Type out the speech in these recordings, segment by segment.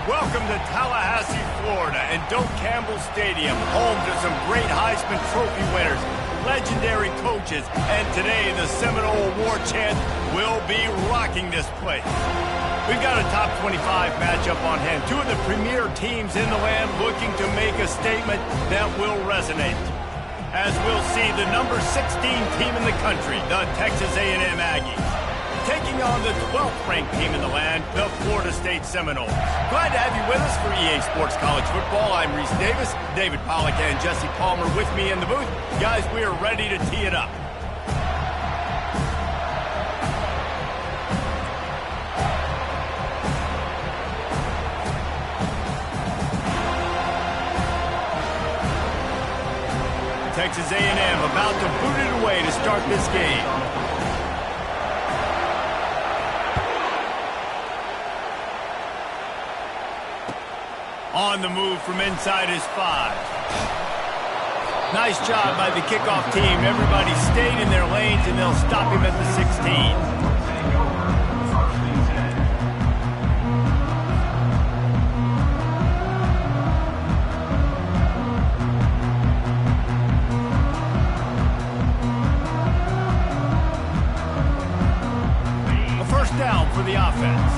Welcome to Tallahassee, Florida, and Doak Campbell Stadium, home to some great Heisman Trophy winners, legendary coaches, and today the Seminole Award chant will be rocking this place. We've got a top 25 matchup on hand. Two of the premier teams in the land looking to make a statement that will resonate. As we'll see, the number 16 team in the country, the Texas A&M Aggies, taking on the 12th ranked team in the land, the Florida State Seminoles. Glad to have you with us for EA Sports College Football. I'm Reese Davis, David Pollack and Jesse Palmer with me in the booth. Guys, we are ready to tee it up. Texas A&M about to boot it away to start this game. On the move from inside his 5. Nice job by the kickoff team. Everybody stayed in their lanes, and they'll stop him at the 16. Down for the offense.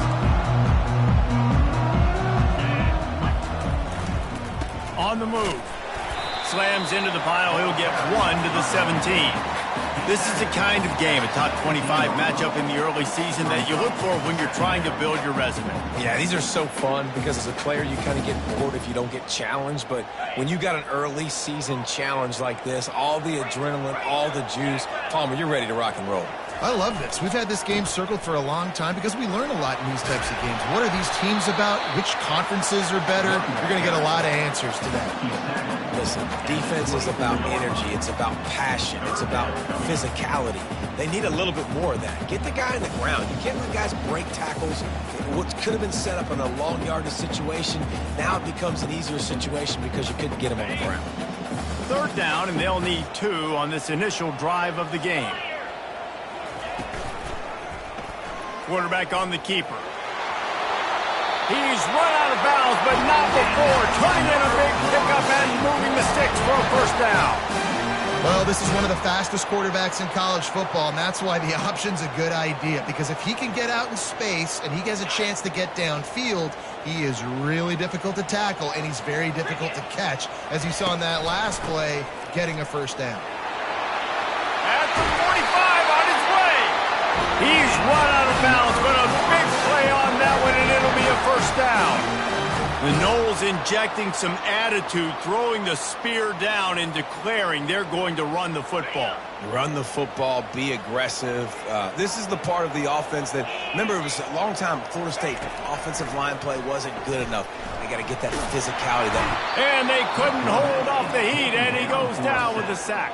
On the move. Slams into the pile. He'll get 1 to the 17. This is the kind of game, a top 25 matchup in the early season, that you look for when you're trying to build your resume. Yeah, these are so fun because as a player you kind of get bored if you don't get challenged, but when you got an early season challenge like this, all the adrenaline, all the juice, Palmer, you're ready to rock and roll. I love this. We've had this game circled for a long time because we learn a lot in these types of games. What are these teams about? Which conferences are better? You're going to get a lot of answers today. Listen, defense is about energy. It's about passion. It's about physicality. They need a little bit more of that. Get the guy on the ground. You can't let guys break tackles. What could have been set up in a long yardage situation, now it becomes an easier situation because you couldn't get him on the ground. Third down, and they'll need 2 on this initial drive of the game. Quarterback on the keeper. He's run out of bounds, but not before turning in a big pickup and moving the sticks for a first down. Well, this is one of the fastest quarterbacks in college football, and that's why the option's a good idea. Because if he can get out in space and he has a chance to get downfield, he is really difficult to tackle, and he's very difficult to catch, as you saw in that last play, getting a first down. At the 45 on his way. He's run out of bounds, but a big play on that one, and it'll be a first down. The Noles injecting some attitude, throwing the spear down and declaring they're going to run the football. Run the football, be aggressive. This is the part of the offense that, remember, it was a long time, Florida State offensive line play wasn't good enough. They got to get that physicality. And they couldn't hold off the heat, and he goes down with the sack.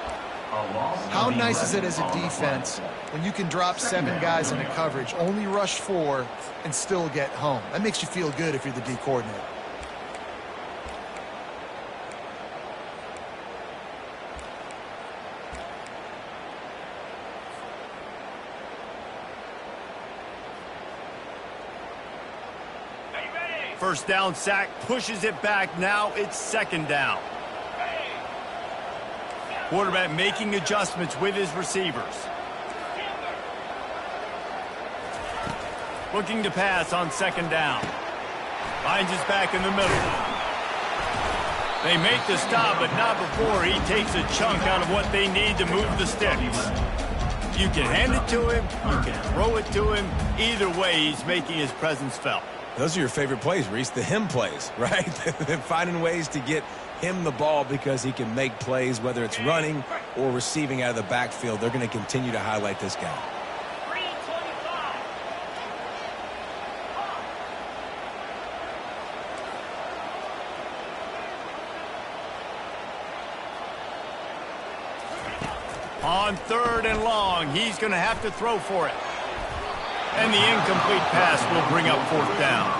How nice is it as a defense when you can drop 7 guys into coverage, only rush 4, and still get home? That makes you feel good if you're the D coordinator. First down sack, pushes it back. Now it's second down. Quarterback making adjustments with his receivers. Looking to pass on second down. Finds his back in the middle. They make the stop, but not before he takes a chunk out of what they need to move the sticks. You can hand it to him, you can throw it to him. Either way, he's making his presence felt. Those are your favorite plays, Reese, the him plays, right? They're finding ways to get him the ball because he can make plays, whether it's running or receiving out of the backfield. They're going to continue to highlight this guy. On third and long, he's going to have to throw for it. And the incomplete pass will bring up fourth down.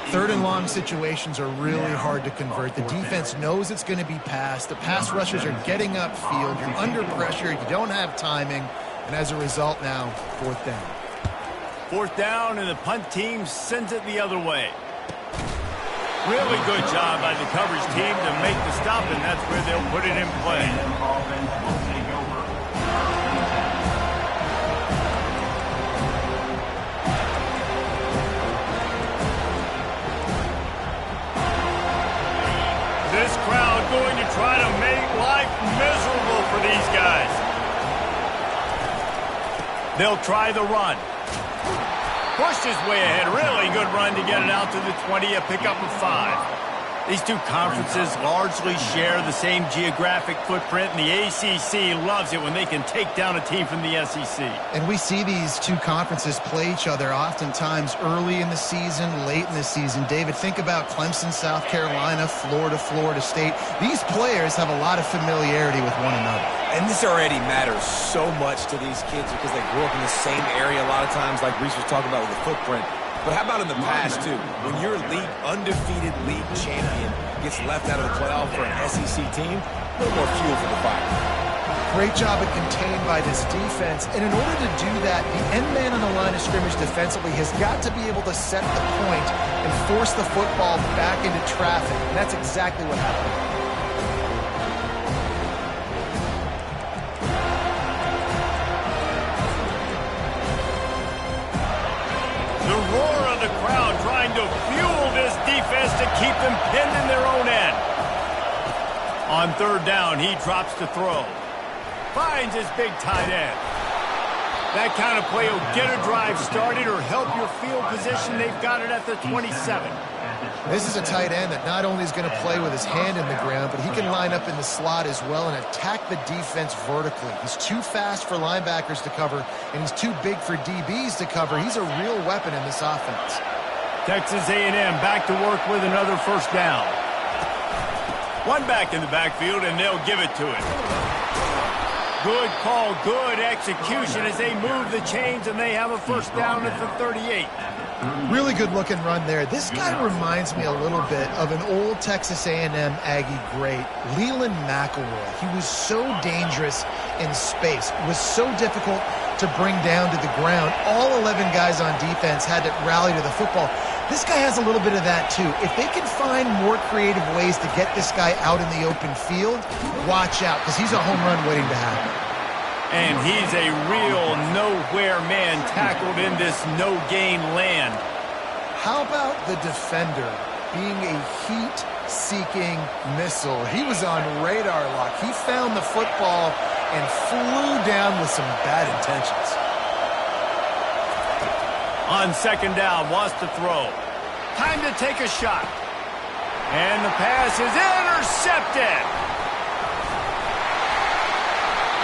Third and long situations are really hard to convert. The defense knows it's going to be passed. The pass rushers are getting upfield. You're under pressure. You don't have timing. And as a result now, fourth down. Fourth down, and the punt team sends it the other way. Really good job by the coverage team to make the stop, and that's where they'll put it in play. This crowd going to try to make life miserable for these guys. They'll try the run. Pushed his way ahead. Really good run to get it out to the 20, a pickup of 5. These two conferences largely share the same geographic footprint, and the ACC loves it when they can take down a team from the SEC. And we see these two conferences play each other oftentimes early in the season, late in the season. David, think about Clemson, South Carolina, Florida, Florida State. These players have a lot of familiarity with one another. And this already matters so much to these kids because they grew up in the same area a lot of times, like Reese was talking about with the footprint. But how about in the past, too? When your undefeated league champion gets left out of the playoff for an SEC team, a little more fuel for the fire. Great job at contained by this defense. And in order to do that, the end man on the line of scrimmage defensively has got to be able to set the point and force the football back into traffic. And that's exactly what happened. The roar of the crowd trying to fuel this defense to keep them pinned in their own end. On third down, he drops to throw. Finds his big tight end. That kind of play will get a drive started or help your field position. They've got it at the 27. This is a tight end that not only is going to play with his hand in the ground, but he can line up in the slot as well and attack the defense vertically. He's too fast for linebackers to cover, and he's too big for DBs to cover. He's a real weapon in this offense. Texas A&M back to work with another first down. One back in the backfield, and they'll give it to him. Good call, good execution as they move the chains, and they have a first down at the 38. Really good looking run there. This guy reminds me a little bit of an old Texas A&M Aggie great, Leland McElroy. He was so dangerous in space. It was so difficult to bring down to the ground. All 11 guys on defense had to rally to the football. This guy has a little bit of that too. If they can find more creative ways to get this guy out in the open field, watch out, because he's a home run waiting to happen. And he's a real nowhere man tackled in this no-gain land. How about the defender being a heat-seeking missile? He was on radar lock. He found the football and flew down with some bad intentions. On second down, wants to throw. Time to take a shot. And the pass is intercepted.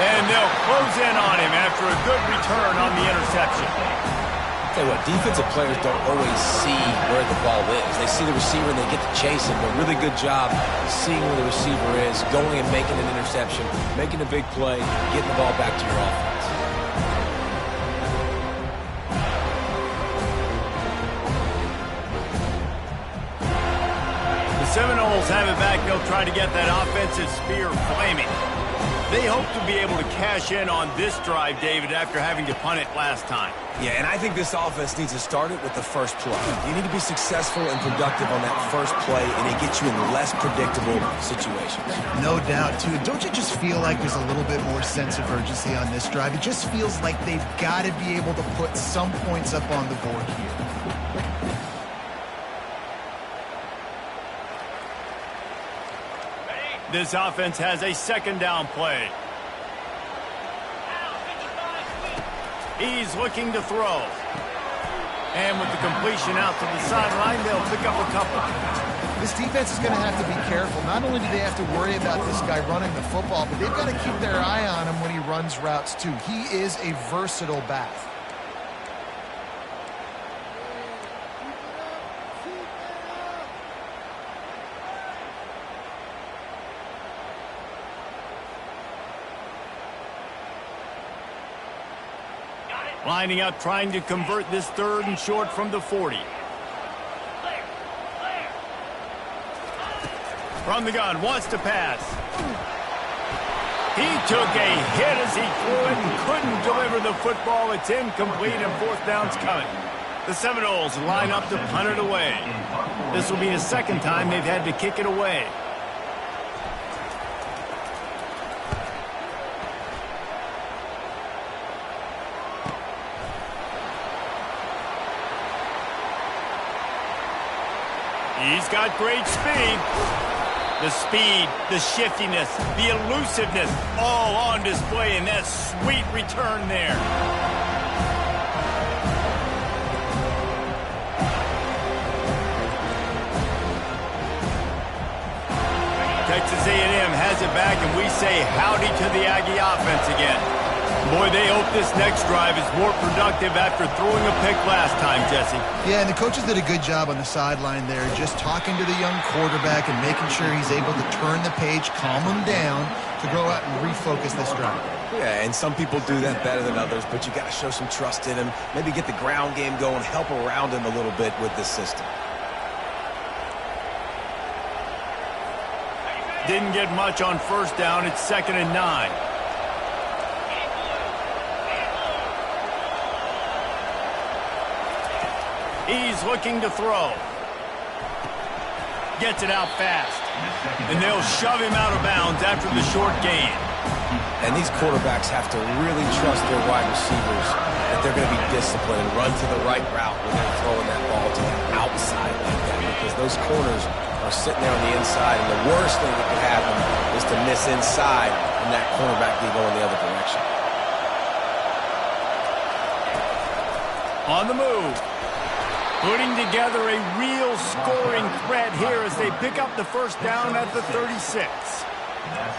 And they'll close in on him after a good return on the interception. Tell you what, defensive players don't always see where the ball is. They see the receiver and they get to chase him. But really good job seeing where the receiver is, going and making an interception, making a big play, getting the ball back to your offense. The Seminoles have it back. They'll try to get that offensive spear flaming. They hope to be able to cash in on this drive, David, after having to punt it last time. Yeah, and I think this offense needs to start it with the first play. You need to be successful and productive on that first play, and it gets you in less predictable situations. No doubt, too. Don't you just feel like there's a little bit more sense of urgency on this drive? It just feels like they've got to be able to put some points up on the board here. This offense has a second down play. He's looking to throw. And with the completion out to the sideline, they'll pick up a couple. This defense is going to have to be careful. Not only do they have to worry about this guy running the football, but they've got to keep their eye on him when he runs routes, too. He is a versatile back. Lining up, trying to convert this third and short from the 40. From the gun, wants to pass. He took a hit as he threw it and couldn't deliver the football. It's incomplete and fourth down's coming. The Seminoles line up to punt it away. This will be the second time they've had to kick it away. He's got great speed. The speed, the shiftiness, the elusiveness, all on display in that sweet return there. Texas A&M has it back, and we say howdy to the Aggie offense again. Boy, they hope this next drive is more productive after throwing a pick last time, Jesse. Yeah, and the coaches did a good job on the sideline there, just talking to the young quarterback and making sure he's able to turn the page, calm him down to go out and refocus this drive. Yeah, and some people do that better than others, but you got to show some trust in him, maybe get the ground game going, help around him a little bit with this system. Didn't get much on first down. It's 2nd and 9. He's looking to throw. Gets it out fast. And they'll shove him out of bounds after the short gain. And these quarterbacks have to really trust their wide receivers that they're going to be disciplined and run to the right route when they're throwing that ball to the outside like that, because those corners are sitting there on the inside, and the worst thing that could happen is to miss inside and that cornerback be going the other direction. On the move. Putting together a real scoring threat here as they pick up the first down at the 36.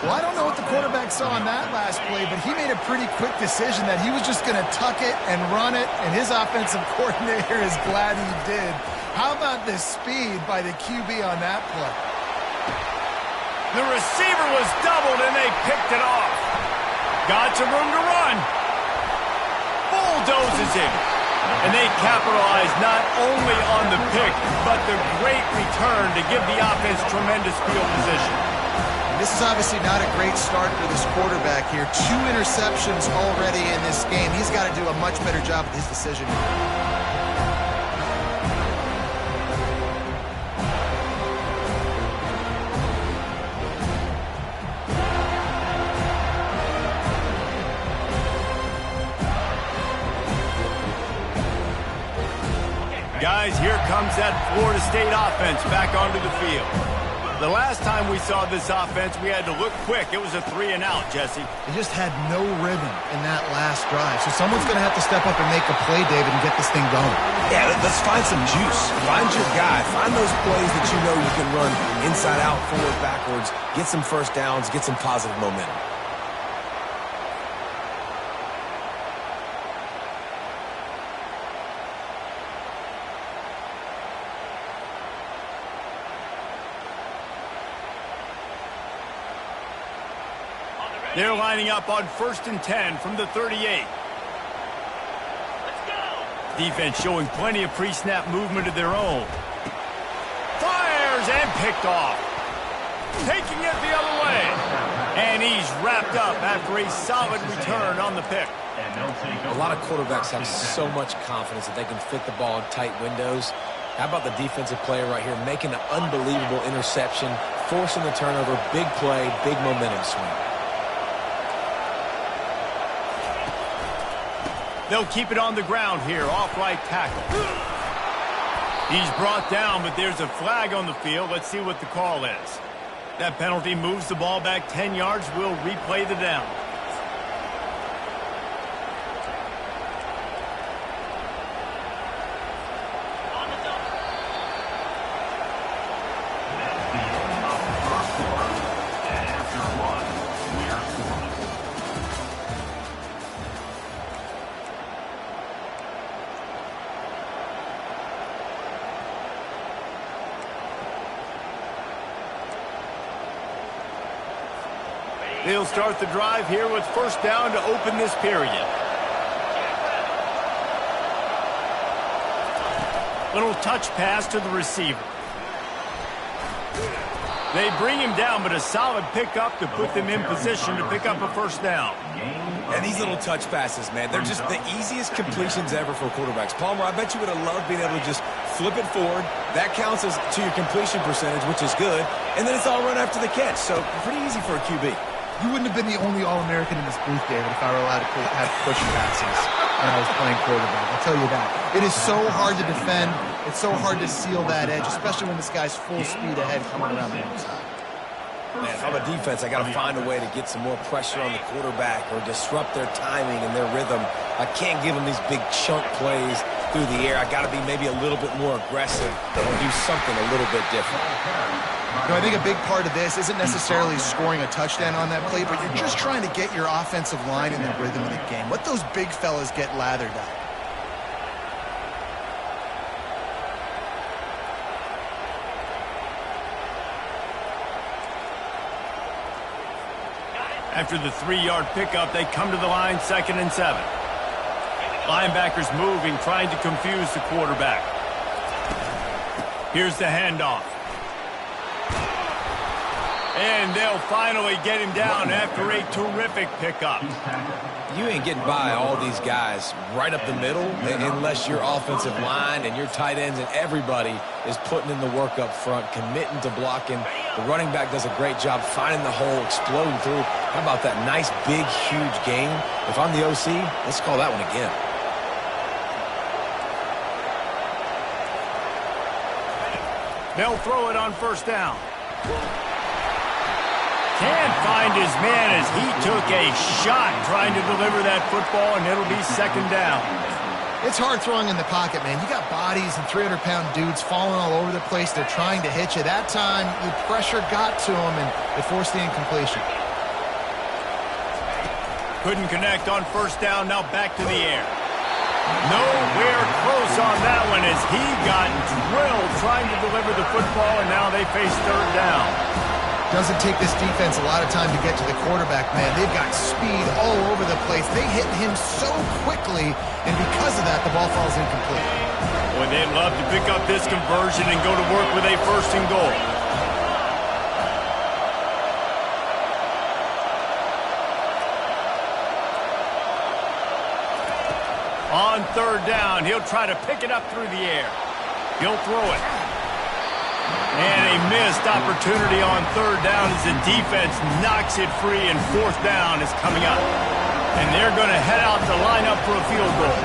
Well, I don't know what the quarterback saw on that last play, but he made a pretty quick decision that he was just going to tuck it and run it, and his offensive coordinator is glad he did. How about the speed by the QB on that play? The receiver was doubled, and they picked it off. Got some room to run. Bulldozes him. And they capitalize not only on the pick, but the great return to give the offense tremendous field position. This is obviously not a great start for this quarterback here. 2 interceptions already in this game. He's got to do a much better job with his decision. Guys, here comes that Florida State offense back onto the field. The last time we saw this offense, we had to look quick. It was a 3-and-out, Jesse. They just had no rhythm in that last drive. So someone's going to have to step up and make a play, David, and get this thing going. Yeah, let's find some juice. Find your guy. Find those plays that you know you can run inside out, forward, backwards. Get some first downs. Get some positive momentum. They're lining up on 1st and 10 from the 38. Let's go. Defense showing plenty of pre-snap movement of their own. Fires and picked off. Taking it the other way. And he's wrapped up after a solid return on the pick. A lot of quarterbacks have so much confidence that they can fit the ball in tight windows. How about the defensive player right here making an unbelievable interception, forcing the turnover, big play, big momentum swing. They'll keep it on the ground here, off right tackle. He's brought down, but there's a flag on the field. Let's see what the call is. That penalty moves the ball back 10 yards. We'll replay the down. They'll start the drive here with first down to open this period. Little touch pass to the receiver. They bring him down, but a solid pickup to put them in position to pick up a first down. And these little touch passes, man, they're just the easiest completions ever for quarterbacks. Palmer, I bet you would have loved being able to just flip it forward. That counts as to your completion percentage, which is good. And then it's all run after the catch. So pretty easy for a QB. You wouldn't have been the only All-American in this booth, David, if I were allowed to have pushing passes when I was playing quarterback. I'll tell you that. It is so hard to defend. It's so hard to seal that edge, especially when this guy's full speed ahead coming around the outside. Man, if I'm a defense, I got to find a way to get some more pressure on the quarterback or disrupt their timing and their rhythm. I can't give them these big chunk plays through the air. I got to be maybe a little bit more aggressive or do something a little bit different. I think a big part of this isn't necessarily scoring a touchdown on that play, but you're just trying to get your offensive line in the rhythm of the game. Let those big fellas get lathered up. After the 3-yard pickup, they come to the line 2nd and 7. Linebackers moving, trying to confuse the quarterback. Here's the handoff. And they'll finally get him down after a terrific pickup. You ain't getting by all these guys right up the middle unless your offensive line and your tight ends and everybody is putting in the work up front, committing to blocking. The running back does a great job finding the hole, exploding through. How about that nice, big, huge gain? If I'm the OC, let's call that one again. They'll throw it on 1st down. Can't find his man as he took a shot trying to deliver that football, and it'll be 2nd down. It's hard throwing in the pocket, man. You got bodies and 300-pound dudes falling all over the place. They're trying to hit you. That time, the pressure got to him, and it forced the incompletion. Couldn't connect on 1st down, now back to the air. Nowhere close on that one as he got drilled trying to deliver the football, and now they face 3rd down. Doesn't take this defense a lot of time to get to the quarterback, man. They've got speed all over the place. They hit him so quickly, and because of that, the ball falls incomplete. Boy, they'd love to pick up this conversion and go to work with a 1st and goal. On 3rd down, he'll try to pick it up through the air. He'll throw it. And a missed opportunity on 3rd down as the defense knocks it free, and 4th down is coming up. And they're going to head out to line up for a field goal.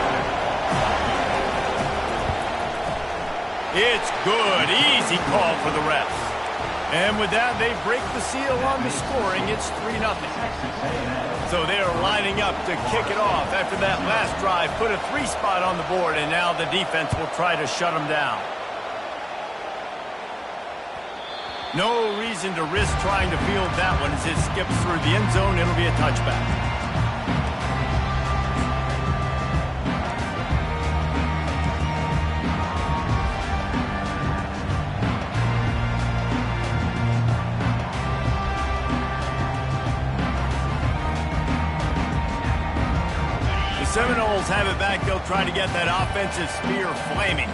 It's good. Easy call for the refs. And with that, they break the seal on the scoring. It's 3-0. So they are lining up to kick it off after that last drive. Put a 3 spot on the board, and now the defense will try to shut them down. No reason to risk trying to field that one as it skips through the end zone. It'll be a touchback. The Seminoles have it back. They'll try to get that offensive spear flaming.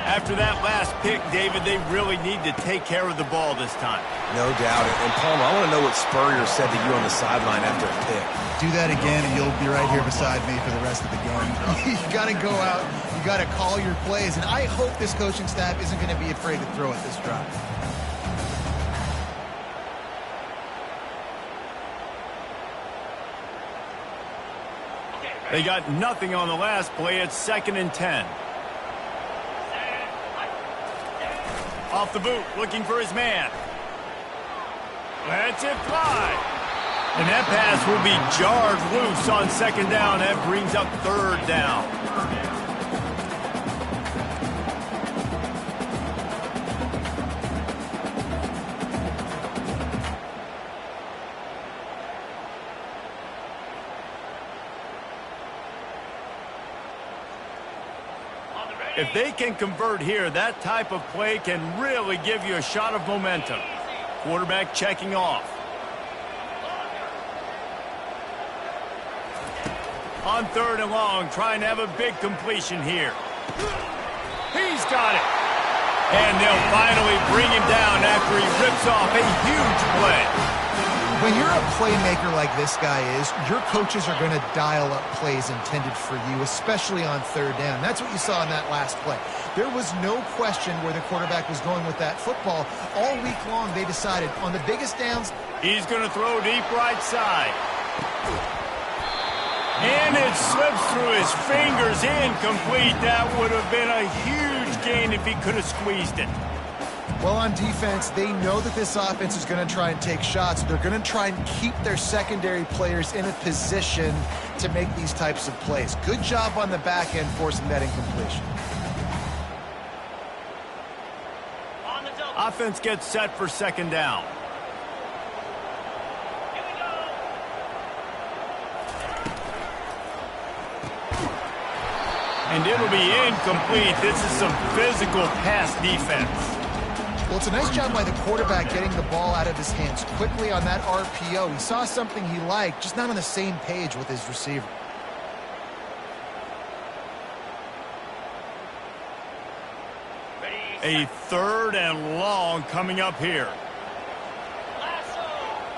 After that last pick, David, they really need to take care of the ball this time. No doubt. And Palmer, I want to know what Spurrier said to you on the sideline after a pick. Do that again, and you'll be right here beside me for the rest of the game. You got to go out. You got to call your plays. And I hope this coaching staff isn't going to be afraid to throw at this drive. They got nothing on the last play. It's 2nd and 10. Off the boot, looking for his man. Lets it fly. And that pass will be jarred loose on 2nd down. That brings up 3rd down. If they can convert here, that type of play can really give you a shot of momentum. Quarterback checking off. On 3rd and long, trying to have a big completion here. He's got it. And they'll finally bring him down after he rips off a huge play. When you're a playmaker like this guy is, your coaches are going to dial up plays intended for you, especially on third down. That's what you saw in that last play. There was no question where the quarterback was going with that football. All week long, they decided on the biggest downs. He's going to throw deep right side. And it slips through his fingers, incomplete. That would have been a huge gain if he could have squeezed it. Well, on defense, they know that this offense is going to try and take shots. They're going to try and keep their secondary players in a position to make these types of plays. Good job on the back end forcing that incompletion. Offense gets set for second down. And it'll be incomplete. This is some physical pass defense. Well, it's a nice job by the quarterback getting the ball out of his hands quickly on that RPO. He saw something he liked, just not on the same page with his receiver. A third and long coming up here.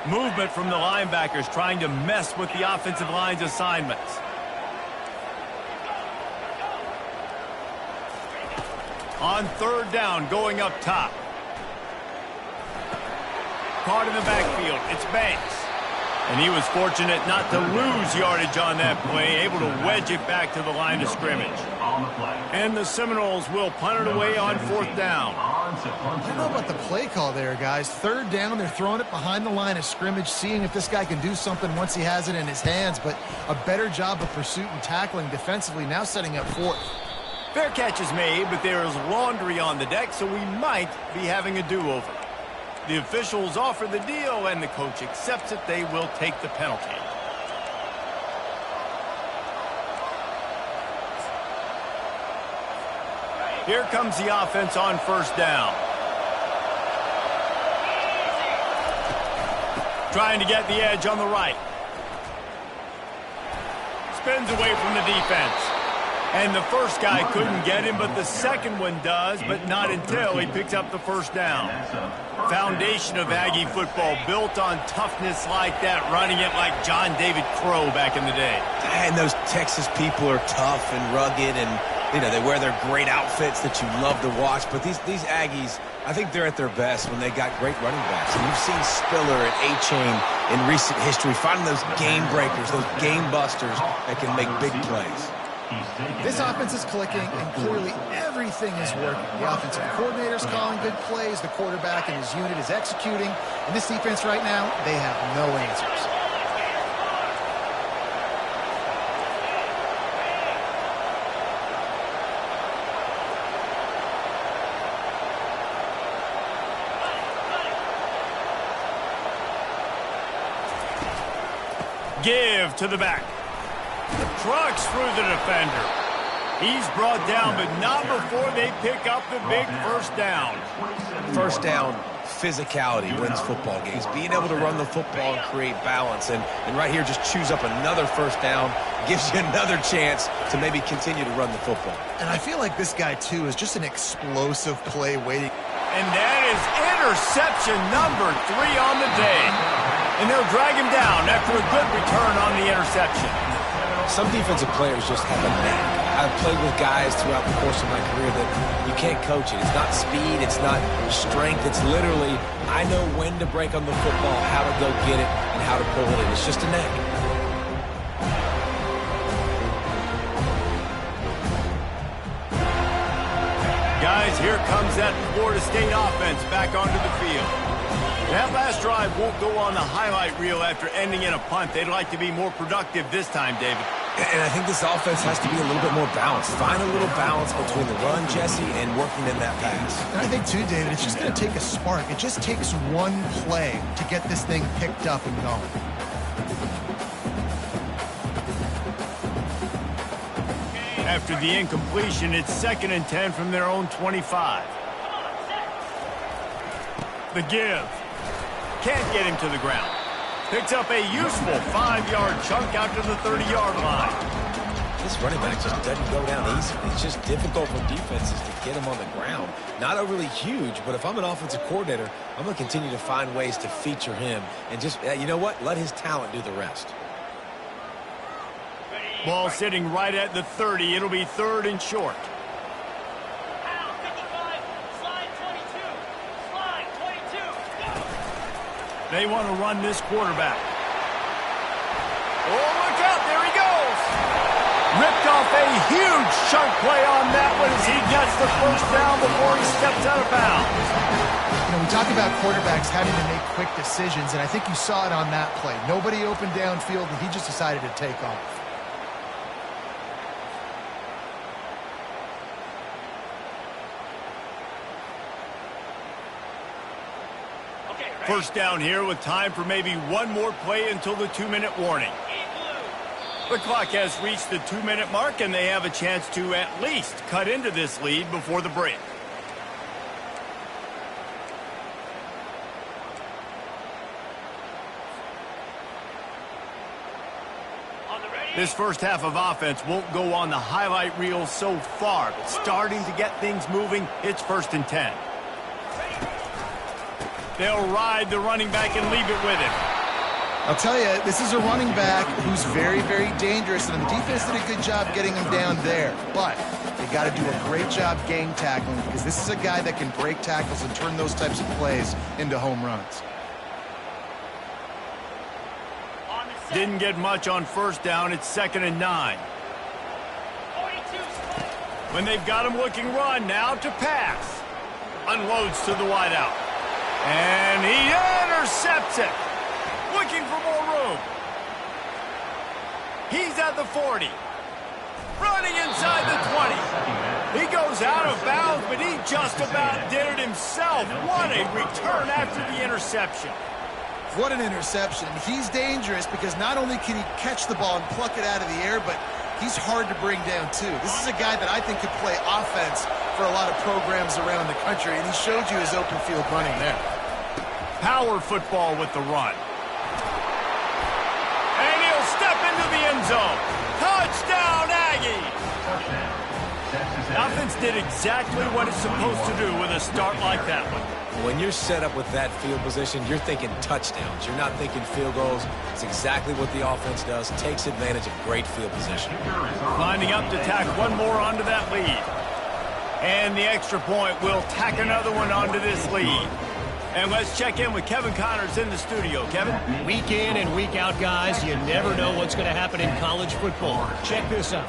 Movement from the linebackers trying to mess with the offensive line's assignments. On third down, going up top. Caught in the backfield, it's Banks. And he was fortunate not to lose yardage on that play, able to wedge it back to the line of scrimmage. And the Seminoles will punt it away on fourth down. I don't know about the play call there, guys. Third down, they're throwing it behind the line of scrimmage, seeing if this guy can do something once he has it in his hands, but a better job of pursuit and tackling defensively, now setting up fourth. Fair catch is made, but there is laundry on the deck, so we might be having a do-over. The officials offer the deal, and the coach accepts it. They will take the penalty. Here comes the offense on first down. Trying to get the edge on the right. Spins away from the defense. And the first guy couldn't get him, but the second one does, but not until he picks up the first down. Foundation of Aggie football built on toughness like that, running it like John David Crow back in the day. And those Texas people are tough and rugged, and you know they wear their great outfits that you love to watch. But these Aggies, I think they're at their best when they got great running backs. And you've seen Spiller and A-Chain in recent history finding those game breakers, those game busters that can make big plays. This offense is clicking, and clearly everything is working. The offensive coordinator's calling good plays, the quarterback and his unit is executing, and this defense right now, they have no answers. Give to the back. Trucks through the defender. He's brought down, but not before they pick up the big first down. First down, physicality wins football games. Being able to run the football and create balance. And right here, just choose up another first down. Gives you another chance to maybe continue to run the football. And I feel like this guy, too, is just an explosive play waiting. And that is interception number 3 on the day. And they'll drag him down after a good return on the interception. Some defensive players just have a knack. I've played with guys throughout the course of my career that you can't coach it. It's not speed, it's not strength. It's literally, I know when to break on the football, how to go get it, and how to pull it in. It's just a knack. Guys, here comes that Florida State offense back onto the field. That last drive won't go on the highlight reel after ending in a punt. They'd like to be more productive this time, David. And I think this offense has to be a little bit more balanced. Find a little balance between the run, Jesse, and working in that pass. And I think, too, David, it's just going to take a spark. It just takes one play to get this thing picked up and going. After the incompletion, it's 2nd and 10 from their own 25. The give. Can't get him to the ground. Picks up a useful 5-yard chunk out to the 30-yard line. This running back just doesn't go down easy. It's just difficult for defenses to get him on the ground. Not overly huge, but if I'm an offensive coordinator, I'm going to continue to find ways to feature him and just, you know what, let his talent do the rest. Ball sitting right at the 30. It'll be 3rd and short. They want to run this quarterback. Oh, look out. There he goes. Ripped off a huge chunk play on that one as he gets the first down before he steps out of bounds. You know, we talk about quarterbacks having to make quick decisions, and I think you saw it on that play. Nobody opened downfield, and he just decided to take off. First down here with time for maybe one more play until the 2-minute warning. The clock has reached the 2-minute mark, and they have a chance to at least cut into this lead before the break. This first half of offense won't go on the highlight reel so far, but starting to get things moving, it's 1st and 10. They'll ride the running back and leave it with him. I'll tell you, this is a running back who's very, very dangerous, and the defense did a good job getting him down there. But they got to do a great job gang tackling because this is a guy that can break tackles and turn those types of plays into home runs. Didn't get much on first down. It's 2nd and 9. When they've got him looking run, now to pass. Unloads to the wideout. And he intercepts it. Looking for more room. He's at the 40. Running inside the 20. He goes out of bounds, but he just about did it himself. What a return after the interception. What an interception. He's dangerous because not only can he catch the ball and pluck it out of the air, but he's hard to bring down, too. This is a guy that I think could play offense for a lot of programs around the country, and he showed you his open field running there. Power football with the run. And he'll step into the end zone. Touchdown, Aggies! Offense did exactly what it's supposed to do with a start like that one. When you're set up with that field position, you're thinking touchdowns. You're not thinking field goals. It's exactly what the offense does. Takes advantage of great field position. Lining up to tack one more onto that lead. And the extra point will tack another one onto this lead. And let's check in with Kevin Connors in the studio. Kevin? Week in and week out, guys, you never know what's going to happen in college football. Check this out.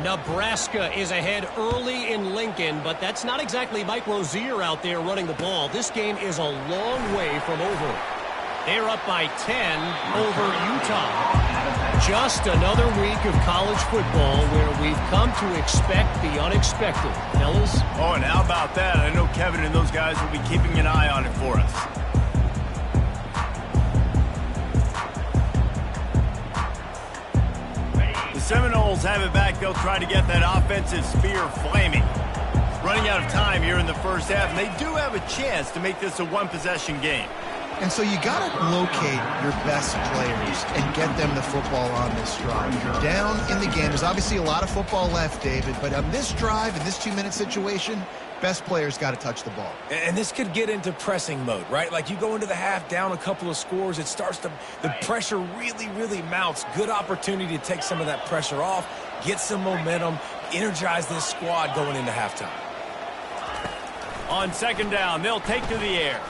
Nebraska is ahead early in Lincoln, but that's not exactly Mike Rozier out there running the ball. This game is a long way from over. They're up by 10 over Utah. Just another week of college football where we've come to expect the unexpected. Fellas? Oh, and how about that? I know Kevin and those guys will be keeping an eye on it for us. The Seminoles have it back. They'll try to get that offensive spear flaming. Running out of time here in the first half, and they do have a chance to make this a one-possession game. And so you got to locate your best players and get them the football on this drive. You're down in the game. There's obviously a lot of football left, David, but on this drive, in this 2-minute situation, best players got to touch the ball. And this could get into pressing mode, right? Like you go into the half down a couple of scores, it starts to, the pressure really mounts. Good opportunity to take some of that pressure off, get some momentum, energize this squad going into halftime. On 2nd down, they'll take to the air.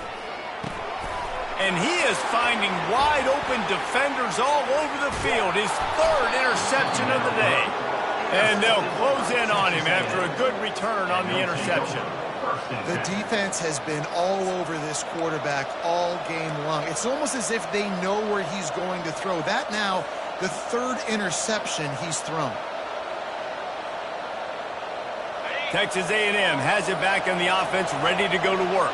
And he is finding wide-open defenders all over the field. His 3rd interception of the day. And they'll close in on him after a good return on the interception. The defense has been all over this quarterback all game long. It's almost as if they know where he's going to throw. That now, the 3rd interception he's thrown. Texas A&M has it back on the offense, ready to go to work.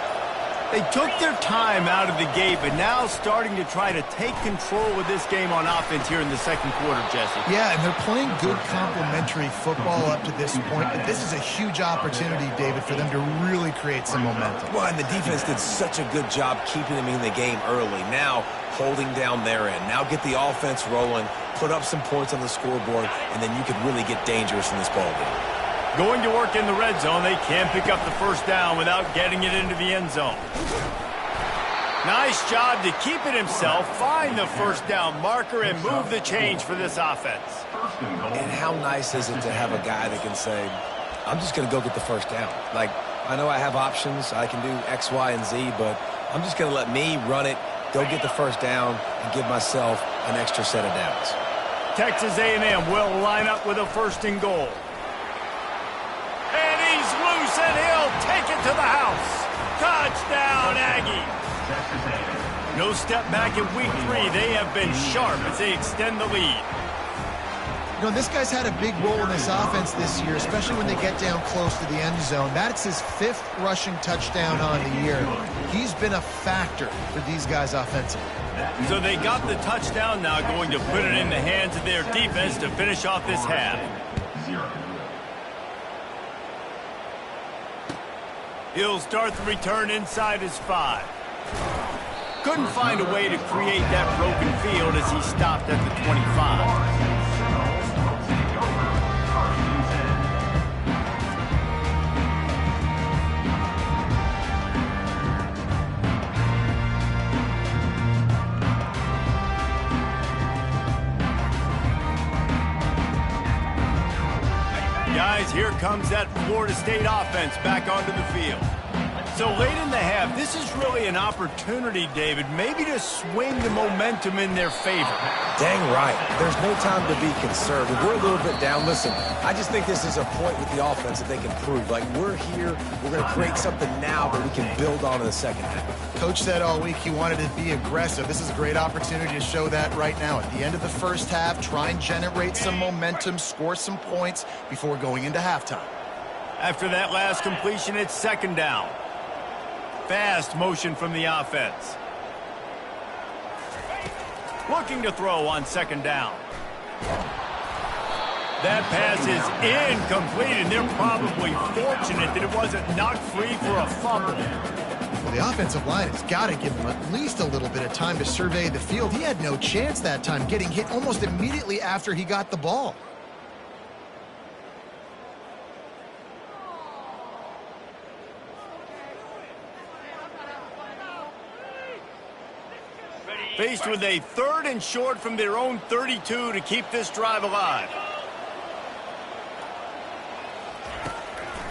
They took their time out of the gate, but now starting to try to take control of this game on offense here in the second quarter, Jesse. Yeah, and they're playing good complementary football up to this point, but this is a huge opportunity, David, for them to really create some momentum. Well, and the defense did such a good job keeping them in the game early. Now, holding down their end. Now get the offense rolling, put up some points on the scoreboard, and then you could really get dangerous in this ball game. Going to work in the red zone, they can pick up the first down without getting it into the end zone. Nice job to keep it himself, find the first down marker, and move the change for this offense. And how nice is it to have a guy that can say, I'm just going to go get the first down. Like, I know I have options. I can do X, Y, and Z, but I'm just going to let me run it, go get the first down, and give myself an extra set of downs. Texas A&M will line up with a first and goal. And he's loose, and he'll take it to the house. Touchdown, Aggie. No step back in week 3. They have been sharp as they extend the lead. You know, this guy's had a big role in this offense this year, especially when they get down close to the end zone. That's his 5th rushing touchdown on the year. He's been a factor for these guys offensively. So they got the touchdown, now going to put it in the hands of their defense to finish off this half. He'll start the return inside his 5. Couldn't find a way to create that broken field as he stopped at the 25. Guys, here comes that Florida State offense back onto the field. So late in the half, this is really an opportunity, David, maybe to swing the momentum in their favor. Dang right. There's no time to be concerned. We're a little bit down. Listen, I just think this is a point with the offense that they can prove. Like, we're here, we're going to create something now that we can build on in the second half. Coach said all week he wanted to be aggressive. This is a great opportunity to show that right now. At the end of the first half, try and generate some momentum, score some points before going into halftime. After that last completion, it's second down. Fast motion from the offense. Looking to throw on second down. That pass is incomplete, and they're probably fortunate that it wasn't knocked free for a fumble. Well, the offensive line has got to give him at least a little bit of time to survey the field. He had no chance that time, getting hit almost immediately after he got the ball. Faced with a 3rd and short from their own 32 to keep this drive alive.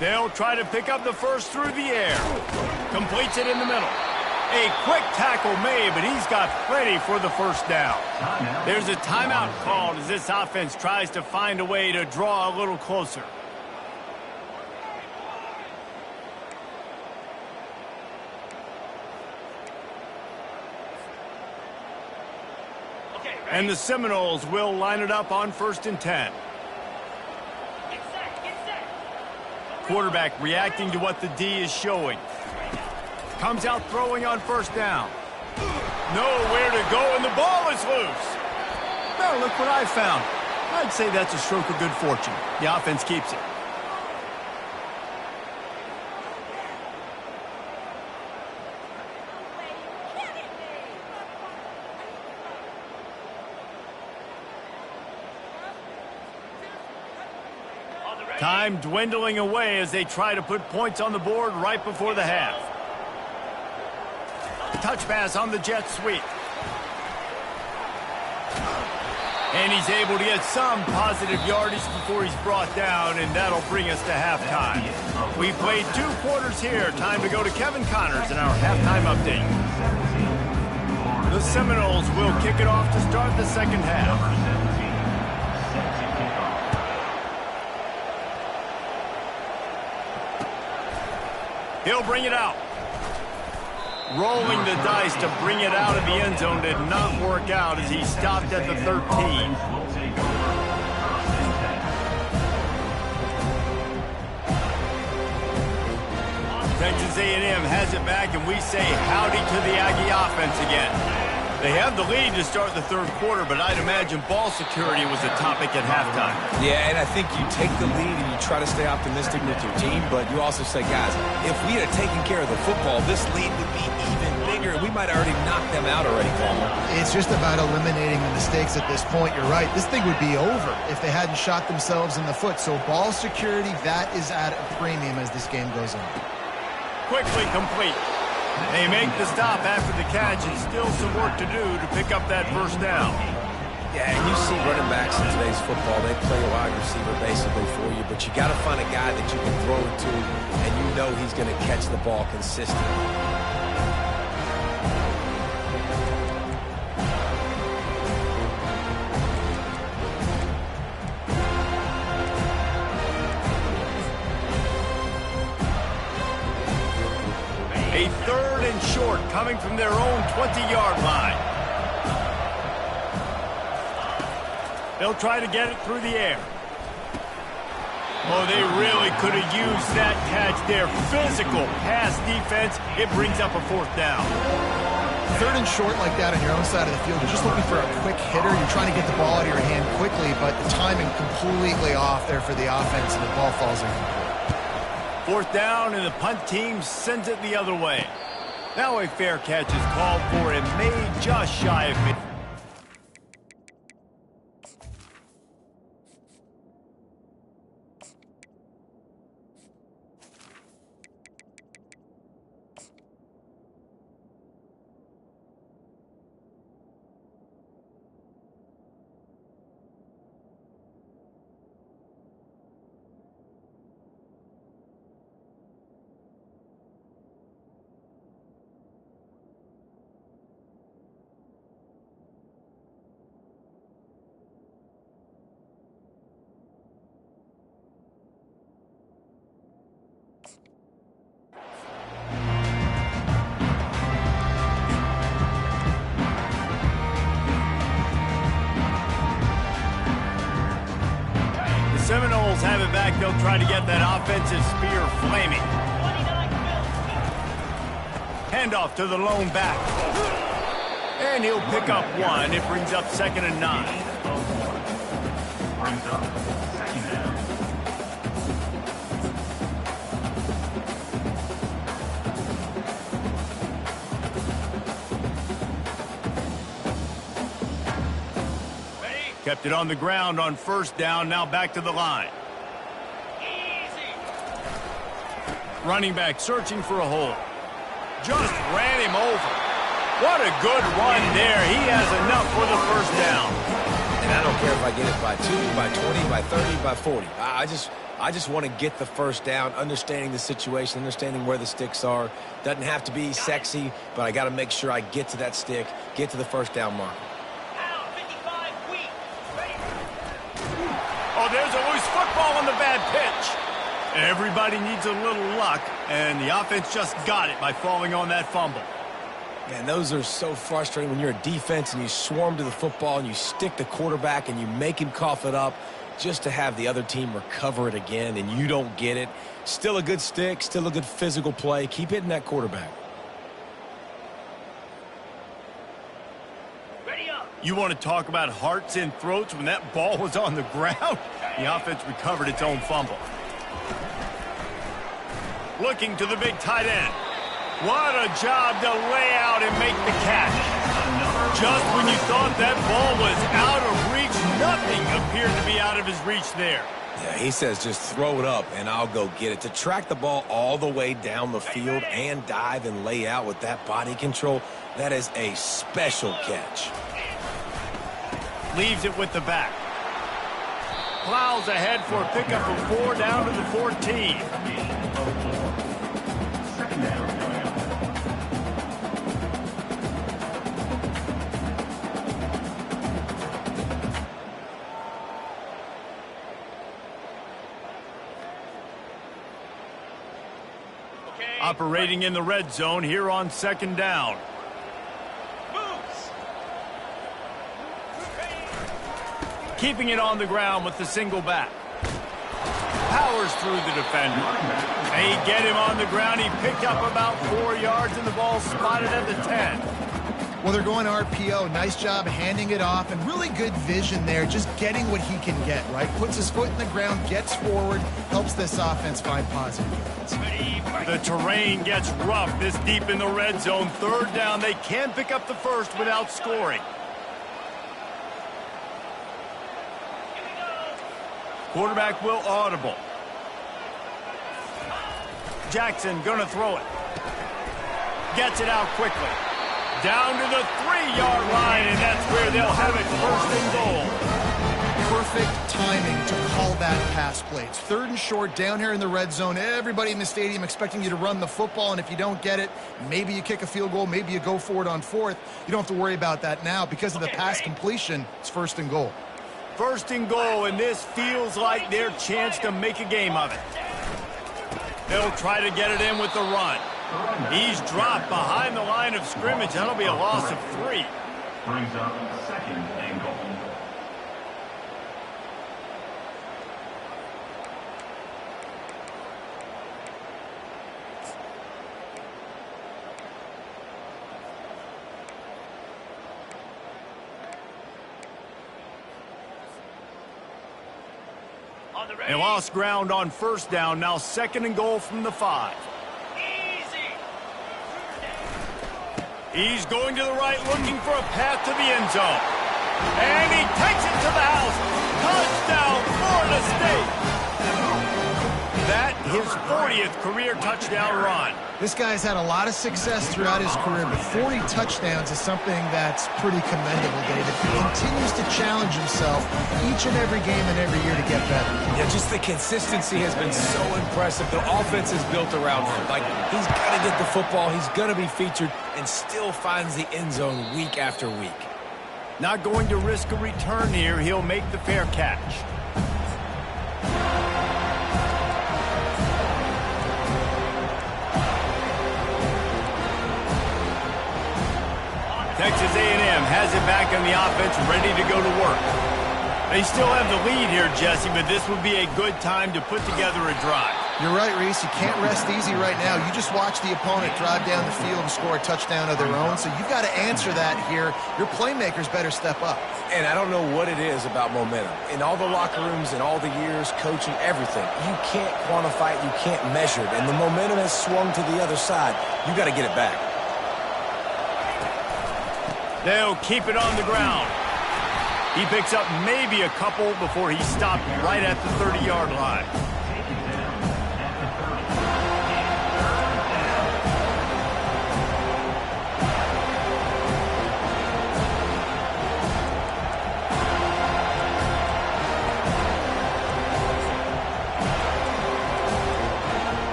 They'll try to pick up the first through the air. Completes it in the middle. A quick tackle made, but he's got plenty for the first down. There's a timeout called as this offense tries to find a way to draw a little closer. And the Seminoles will line it up on 1st and 10. Quarterback reacting to what the D is showing. Comes out throwing on first down. Nowhere to go, and the ball is loose. Now look what I found. I'd say that's a stroke of good fortune. The offense keeps it. Time dwindling away as they try to put points on the board right before the half. Touch pass on the jet sweep. And he's able to get some positive yardage before he's brought down, and that'll bring us to halftime. We played 2 quarters here. Time to go to Kevin Connors in our halftime update. The Seminoles will kick it off to start the second half. He'll bring it out. Rolling the dice to bring it out of the end zone did not work out as he stopped at the 13. Texas A&M has it back, and we say howdy to the Aggie offense again. They have the lead to start the third quarter, but I'd imagine ball security was a topic at halftime. Yeah, and I think you take the lead and you try to stay optimistic with your team, but you also say, guys, if we had taken care of the football, this lead would be even bigger. We might have already knocked them out already, Palmer. It's just about eliminating the mistakes at this point. You're right. This thing would be over if they hadn't shot themselves in the foot. So ball security, that is at a premium as this game goes on. Quickly complete. They make the stop after the catch, and still some work to do to pick up that first down. Yeah, and you see running backs in today's football, they play a wide receiver basically for you, but you got to find a guy that you can throw it to, and you know he's going to catch the ball consistently. A third and short coming from their own 20-yard line. They'll try to get it through the air. Oh, they really could have used that catch there. Physical pass defense. It brings up a fourth down. Third and short like that on your own side of the field, you're just looking for a quick hitter. You're trying to get the ball out of your hand quickly, but the timing completely off there for the offense, and the ball falls incomplete. Fourth down, and the punt team sends it the other way. Now a fair catch is called for and made just shy of it. Seminoles have it back. They'll try to get that offensive spear flaming. Handoff to the lone back. And he'll pick up one. It brings up 2nd and 9. Kept it on the ground on first down. Now back to the line. Running back searching for a hole. Just ran him over. What a good run there. He has enough for the first down. And I don't care if I get it by 2, by 20, by 30, by 40. I just want to get the first down, understanding the situation, understanding where the sticks are. Doesn't have to be sexy, but I got to make sure I get to that stick, get to the first down mark. Oh, there's a loose football on the bad pitch. Everybody needs a little luck, and the offense just got it by falling on that fumble. Man, those are so frustrating when you're a defense and you swarm to the football and you stick the quarterback and you make him cough it up just to have the other team recover it again, and you don't get it. Still a good stick, still a good physical play. Keep hitting that quarterback. You want to talk about hearts and throats when that ball was on the ground? The offense recovered its own fumble. Looking to the big tight end. What a job to lay out and make the catch. Just when you thought that ball was out of reach, nothing appeared to be out of his reach there. Yeah, he says just throw it up and I'll go get it. To track the ball all the way down the field and dive and lay out with that body control, that is a special catch. Leaves it with the back. Plows ahead for a pickup of 4 down to the 14. Operating in the red zone here on 2nd down. Keeping it on the ground with the single back. powers through the defender. They get him on the ground. He picked up about 4 yards, and the ball spotted at the 10. Well, they're going RPO. Nice job handing it off, and really good vision there, just getting what he can get, right? Puts his foot in the ground, gets forward, helps this offense find positive yards. The terrain gets rough this deep in the red zone. Third down, they can pick up the first without scoring. Quarterback will audible. Jackson gonna throw it. Gets it out quickly. Down to the 3-yard line, and that's where they'll have it, first and goal. Perfect timing to call that pass play. It's third and short down here in the red zone. Everybody in the stadium expecting you to run the football, and if you don't get it, maybe you kick a field goal, maybe you go for it on fourth. You don't have to worry about that now. Because of the pass completion, it's first and goal. First and goal, and this feels like their chance to make a game of it. They'll try to get it in with the run. He's dropped behind the line of scrimmage. That'll be a loss of 3. Brings up second and goal. They lost ground on first down. Now second and goal from the 5. He's going to the right, looking for a path to the end zone. And he takes it to the house. Touchdown, Florida State. That his 40th career touchdown run. This guy's had a lot of success throughout his career, but 40 touchdowns is something that's pretty commendable, David. He continues to challenge himself each and every game and every year to get better. Yeah, just the consistency has been so impressive. The offense is built around him. Like, he's got to get the football, he's going to be featured, and still finds the end zone week after week. Not going to risk a return here. He'll make the fair catch. Texas A&M has it back on the offense, ready to go to work. They still have the lead here, Jesse, but this would be a good time to put together a drive. You're right, Reese. You can't rest easy right now. You just watch the opponent drive down the field and score a touchdown of their own, so you've got to answer that here. Your playmakers better step up. And I don't know what it is about momentum. In all the locker rooms, in all the years, coaching, everything, you can't quantify it, you can't measure it, and the momentum has swung to the other side. You got to get it back. They'll keep it on the ground. He picks up maybe a couple before he stopped right at the 30-yard line.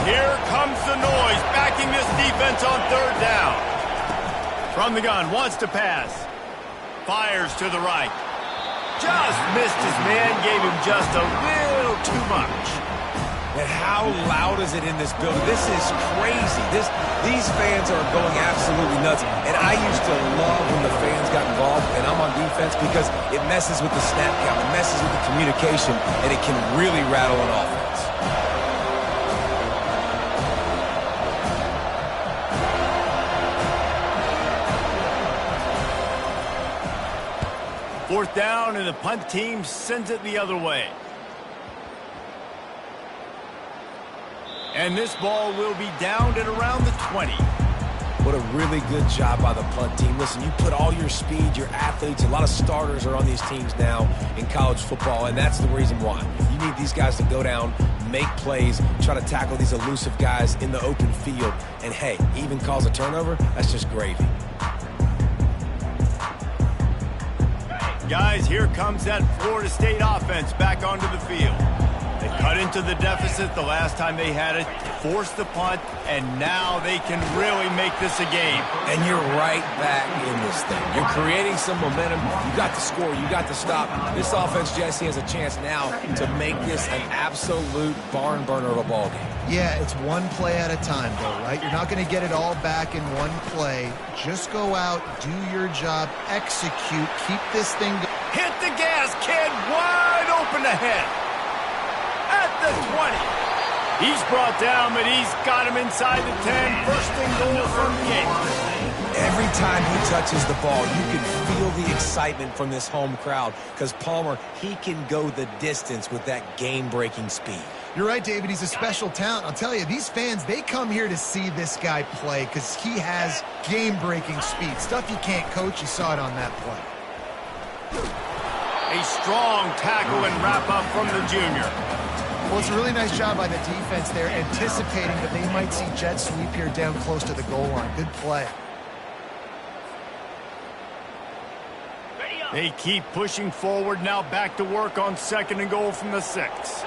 Here comes the noise, backing this defense on third down. From the gun, wants to pass. Fires to the right. Just missed his man, gave him just a little too much. And how loud is it in this building? This is crazy. These fans are going absolutely nuts. And I used to love when the fans got involved, and I'm on defense because it messes with the snap count, it messes with the communication, and it can really rattle an offense. Fourth down, and the punt team sends it the other way. And this ball will be downed at around the 20. What a really good job by the punt team. Listen, you put all your speed, your athletes, a lot of starters are on these teams now in college football, and that's the reason why. You need these guys to go down, make plays, try to tackle these elusive guys in the open field, and hey, even cause a turnover, that's just gravy. Guys, here comes that Florida State offense back onto the field. They cut into the deficit the last time they had it, forced the punt, and now they can really make this a game. And you're right back in this thing. You're creating some momentum. You got the score. You got the stop. This offense, Jesse, has a chance now to make this an absolute barn burner of a ball game. Yeah, it's one play at a time, though, right? You're not going to get it all back in one play. Just go out, do your job, execute, keep this thing going. Hit the gas, kid. Wide open ahead. At the 20. He's brought down, but he's got him inside the 10. First and goal from the 8. Every time he touches the ball, you can feel the excitement from this home crowd because Palmer, he can go the distance with that game-breaking speed. You're right, David. He's a special talent. I'll tell you, these fans, they come here to see this guy play because he has game-breaking speed. Stuff you can't coach. You saw it on that play. A strong tackle and wrap-up from the junior. Well, it's a really nice job by the defense there, anticipating that they might see jet sweep here down close to the goal line. Good play. They keep pushing forward, now back to work on second and goal from the 6.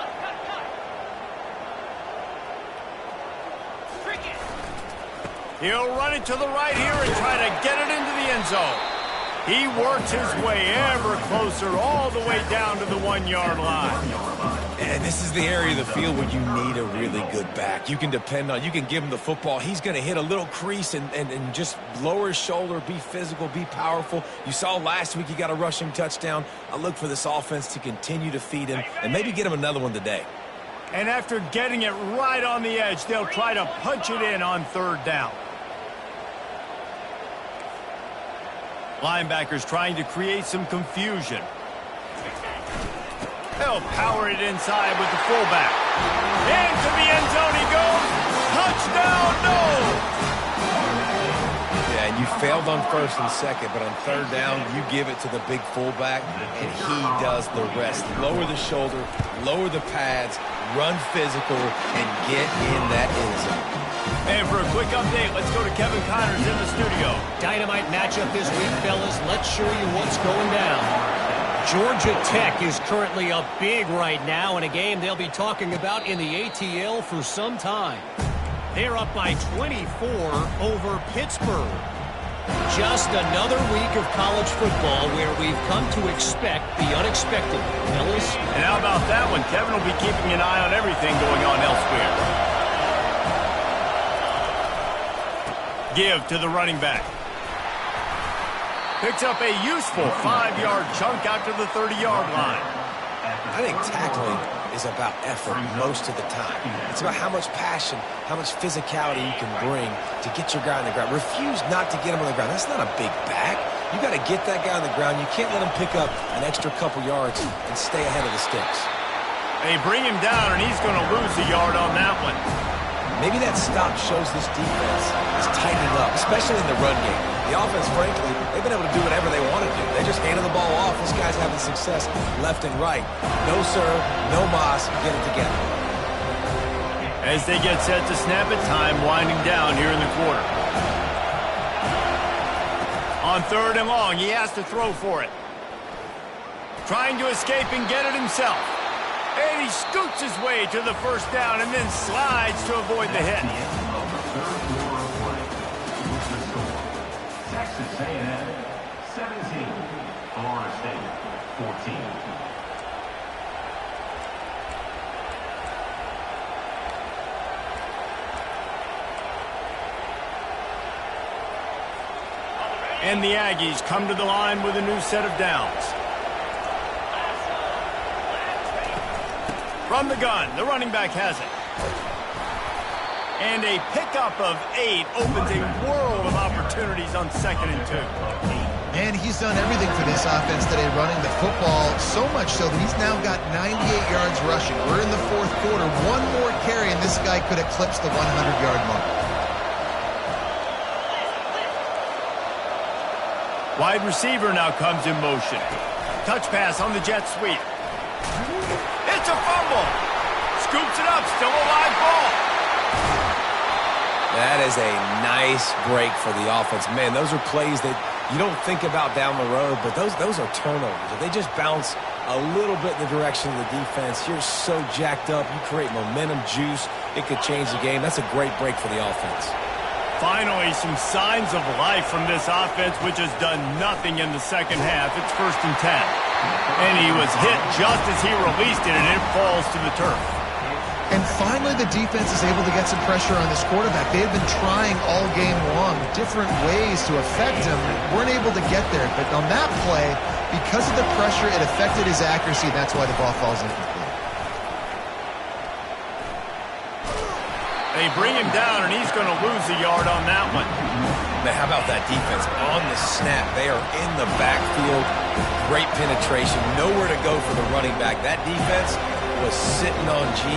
He'll run it to the right here and try to get it into the end zone. He works his way ever closer all the way down to the 1-yard line. And this is the area of the field where you need a really good back. You can depend on, you can give him the football. He's going to hit a little crease and just lower his shoulder, be physical, be powerful. You saw last week he got a rushing touchdown. I look for this offense to continue to feed him and maybe get him another one today. And after getting it right on the edge, they'll try to punch it in on third down. Linebackers trying to create some confusion. They'll power it inside with the fullback. Into the end zone he goes. Touchdown, no! Yeah, and you failed on first and second, but on third down, you give it to the big fullback, and he does the rest. Lower the shoulder, lower the pads, run physical, and get in that end zone. And for a quick update, let's go to Kevin Connors in the studio. Dynamite matchup this week, fellas. Let's show you what's going down. Georgia Tech is currently up big right now in a game they'll be talking about in the ATL for some time. They're up by 24 over Pittsburgh. Just another week of college football where we've come to expect the unexpected, fellas. And how about that one? Kevin will be keeping an eye on everything going on elsewhere. Give to the running back. Picks up a useful 5-yard chunk out to the 30-yard line. I think tackling is about effort most of the time. It's about how much passion, how much physicality you can bring to get your guy on the ground. Refuse not to get him on the ground. That's not a big back. You got to get that guy on the ground. You can't let him pick up an extra couple yards and stay ahead of the sticks. They bring him down, and he's going to lose a yard on that one. Maybe that stop shows this defense is tightening up, especially in the run game. The offense, frankly, they've been able to do whatever they want to do. They just handed the ball off. This guy's having success left and right. No serve, no moss, get it together. As they get set to snap it, time winding down here in the quarter. On third and long, he has to throw for it. Trying to escape and get it himself. And he scoots his way to the first down and then slides to avoid the hit. Texas A&M 17, Florida State 14. And the Aggies come to the line with a new set of downs. From the gun, the running back has it. And a pickup of 8 opens a world of opportunities on 2nd and 2. And he's done everything for this offense today, running the football, so much so that he's now got 98 yards rushing. We're in the fourth quarter. One more carry, and this guy could eclipse the 100-yard mark. Wide receiver now comes in motion. Touch pass on the jet sweep. It's a fumble. Scoops it up, still a live ball. That is a nice break for the offense. Man, those are plays that You don't think about down the road, but those are turnovers. If they just bounce a little bit in the direction of the defense, you're so jacked up. You create momentum, juice. It could change the game. That's a great break for the offense. Finally, some signs of life from this offense, which has done nothing in the second half. It's 1st and 10. And he was hit just as he released it, and it falls to the turf. And finally, the defense is able to get some pressure on this quarterback. They have been trying all game long different ways to affect him. Weren't able to get there. But on that play, because of the pressure, it affected his accuracy. That's why the ball falls incomplete. They bring him down, and he's going to lose a yard on that one. Man, how about that defense on the snap? They are in the backfield. Great penetration. Nowhere to go for the running back. That defense was sitting on G,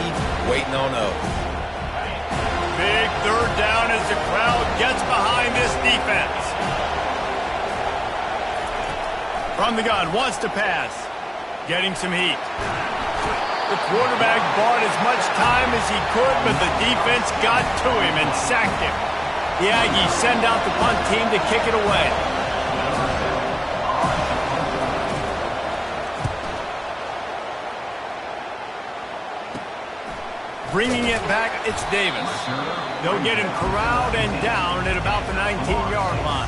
waiting on O. Big 3rd down as the crowd gets behind this defense. From the gun, wants to pass. Getting some heat. The quarterback bought as much time as he could, but the defense got to him and sacked him. The Aggies send out the punt team to kick it away. Bringing it back, it's Davis. They'll get him corralled and down at about the 19-yard line.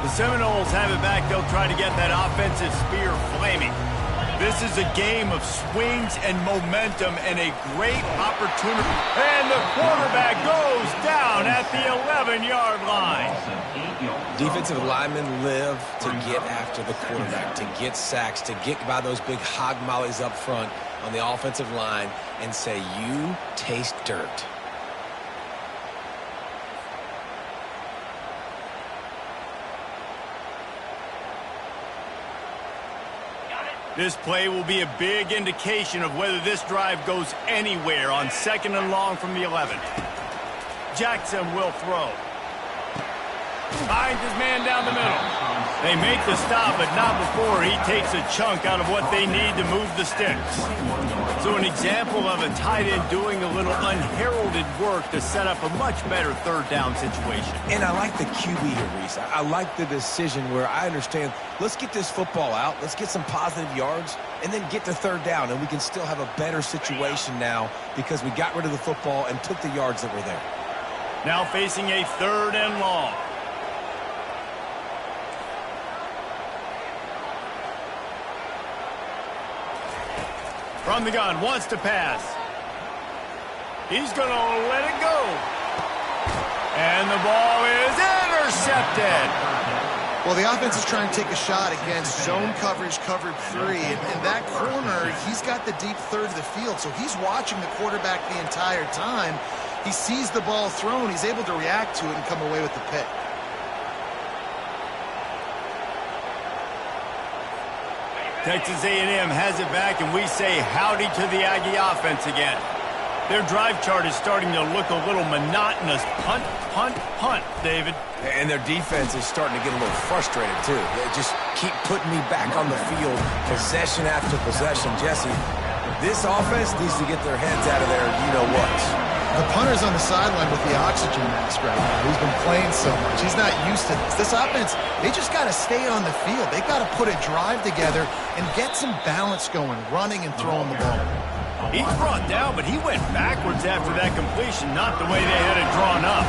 The Seminoles have it back. They'll try to get that offensive spear flaming. This is a game of swings and momentum and a great opportunity. And the quarterback goes down at the 11-yard line. Defensive linemen live to get after the quarterback, to get sacks, to get by those big hog mollies up front on the offensive line and say, you taste dirt. This play will be a big indication of whether this drive goes anywhere on 2nd and long from the 11. Jackson will throw. Finds his man down the middle. They make the stop, but not before he takes a chunk out of what they need to move the sticks. So an example of a tight end doing a little unheralded work to set up a much better 3rd down situation. And I like the QB here, Reese. I like the decision where I understand, let's get this football out, let's get some positive yards, and then get to 3rd down, and we can still have a better situation now because we got rid of the football and took the yards that were there. Now facing a 3rd and long. From the gun, wants to pass. He's going to let it go. And the ball is intercepted. Well, the offense is trying to take a shot against zone coverage, covered 3. And that corner, he's got the deep 3rd of the field, so he's watching the quarterback the entire time. He sees the ball thrown. He's able to react to it and come away with the pick. Texas A&M has it back, and we say howdy to the Aggie offense again. Their drive chart is starting to look a little monotonous. Punt, punt, punt, David. And their defense is starting to get a little frustrated, too. They just keep putting me back on the field, possession after possession. Jesse, this offense needs to get their heads out of there, you-know-what. The punter's on the sideline with the oxygen mask right now. He's been playing so much. He's not used to this. This offense, they just got to stay on the field. They got to put a drive together and get some balance going, running and throwing the ball. He's brought down, but he went backwards after that completion, not the way they had it drawn up.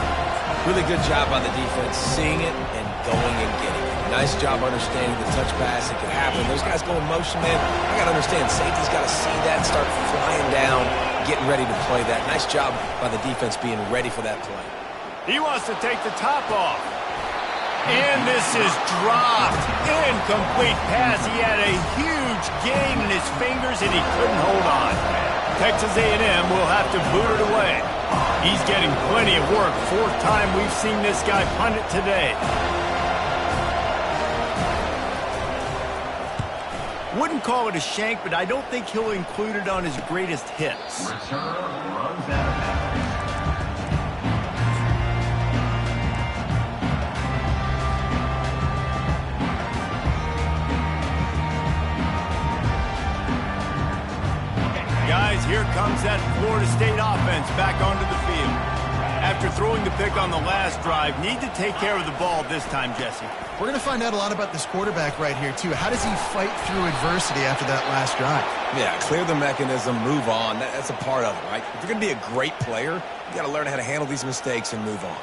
Really good job by the defense, seeing it and going and getting it. Nice job understanding the touch pass. It could happen. Those guys go in motion, man. I got to understand, safety's got to see that, start flying down, getting ready to play that. Nice job by the defense being ready for that play. He wants to take the top off. And this is dropped. Incomplete pass. He had a huge gain in his fingers, and he couldn't hold on. Texas A&M will have to boot it away. He's getting plenty of work. 4th time we've seen this guy punt it today. Wouldn't call it a shank, but I don't think he'll include it on his greatest hits. Return runs out of bounds. Guys, here comes that Florida State offense back onto the field. After throwing the pick on the last drive, need to take care of the ball this time, Jesse. We're going to find out a lot about this quarterback right here, too. How does he fight through adversity after that last drive? Yeah, clear the mechanism, move on. That's a part of it, right? If you're going to be a great player, you got to learn how to handle these mistakes and move on.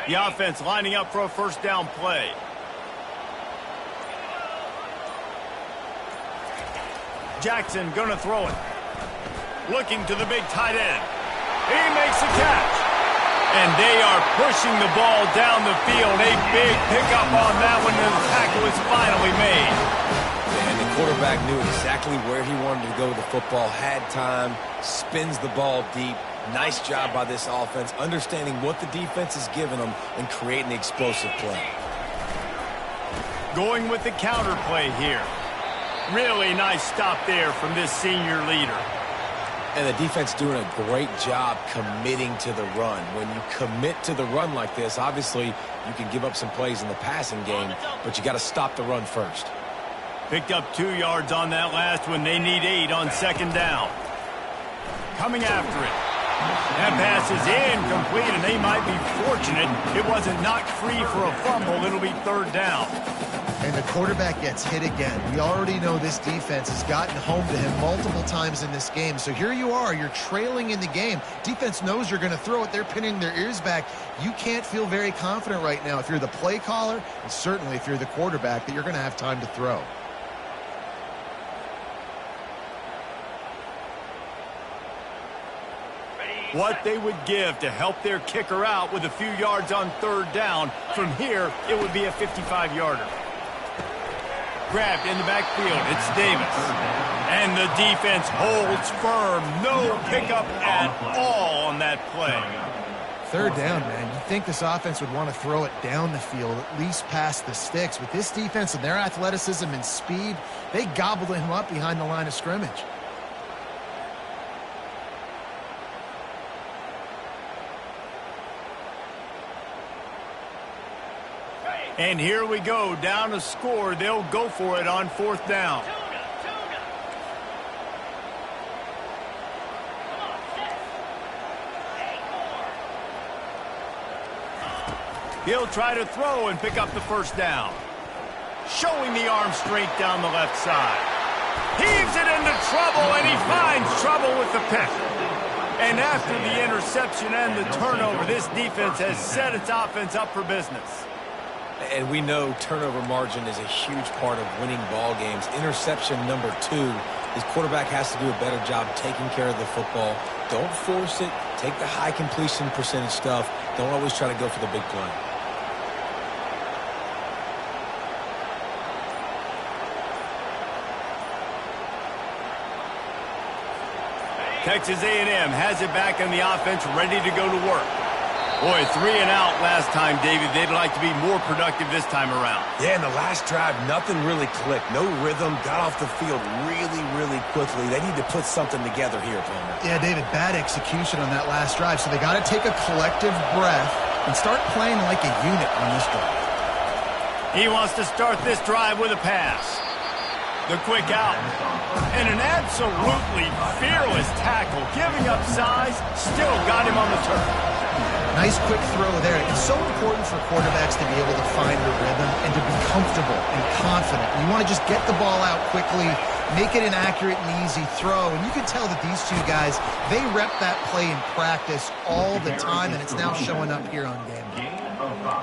The offense lining up for a first down play. Jackson going to throw it. Looking to the big tight end. He makes the catch. And they are pushing the ball down the field. A big pickup on that one, and the tackle is finally made. And the quarterback knew exactly where he wanted to go with the football, had time, spins the ball deep. Nice job by this offense, understanding what the defense is giving them and creating the explosive play. Going with the counter play here. Really nice stop there from this senior leader. And the defense doing a great job committing to the run. When you commit to the run like this, obviously you can give up some plays in the passing game, but you got to stop the run first. Picked up 2 yards on that last one. They need 8 on second down. Coming after it. That pass is incomplete, and they might be fortunate it wasn't knocked free for a fumble. It'll be third down. And the quarterback gets hit again. We already know this defense has gotten home to him multiple times in this game. So here you are, you're trailing in the game. Defense knows you're going to throw it. They're pinning their ears back. You can't feel very confident right now if you're the play caller, and certainly if you're the quarterback, that you're going to have time to throw. What they would give to help their kicker out with a few yards on third down. From here, it would be a 55-yarder. Grabbed in the backfield. It's Davis. And the defense holds firm. No pickup at all on that play. Third down, man. You'd think this offense would want to throw it down the field, at least past the sticks. With this defense and their athleticism and speed, they gobbled him up behind the line of scrimmage. And here we go, down a score. They'll go for it on fourth down. He'll try to throw and pick up the first down. Showing the arm strength down the left side. Heaves it into trouble, and he finds trouble with the pick. And after the interception and the turnover, this defense has set its offense up for business. And we know turnover margin is a huge part of winning ball games. Interception number 2, his quarterback has to do a better job taking care of the football. Don't force it. Take the high completion percentage stuff. Don't always try to go for the big play. Texas A&M has it back in the offense, ready to go to work. Boy, 3 and out last time, David. They'd like to be more productive this time around. Yeah, in the last drive, nothing really clicked. No rhythm, got off the field really, really quickly. They need to put something together here, Palmer. Yeah, David, bad execution on that last drive. So they got to take a collective breath and start playing like a unit on this drive. He wants to start this drive with a pass. The quick out. And an absolutely fearless tackle. Giving up size, still got him on the turf. Nice quick throw there. It's so important for quarterbacks to be able to find the rhythm and to be comfortable and confident. You want to just get the ball out quickly, make it an accurate and easy throw. And you can tell that these two guys, they rep that play in practice all the time, and it's now showing up here on game day.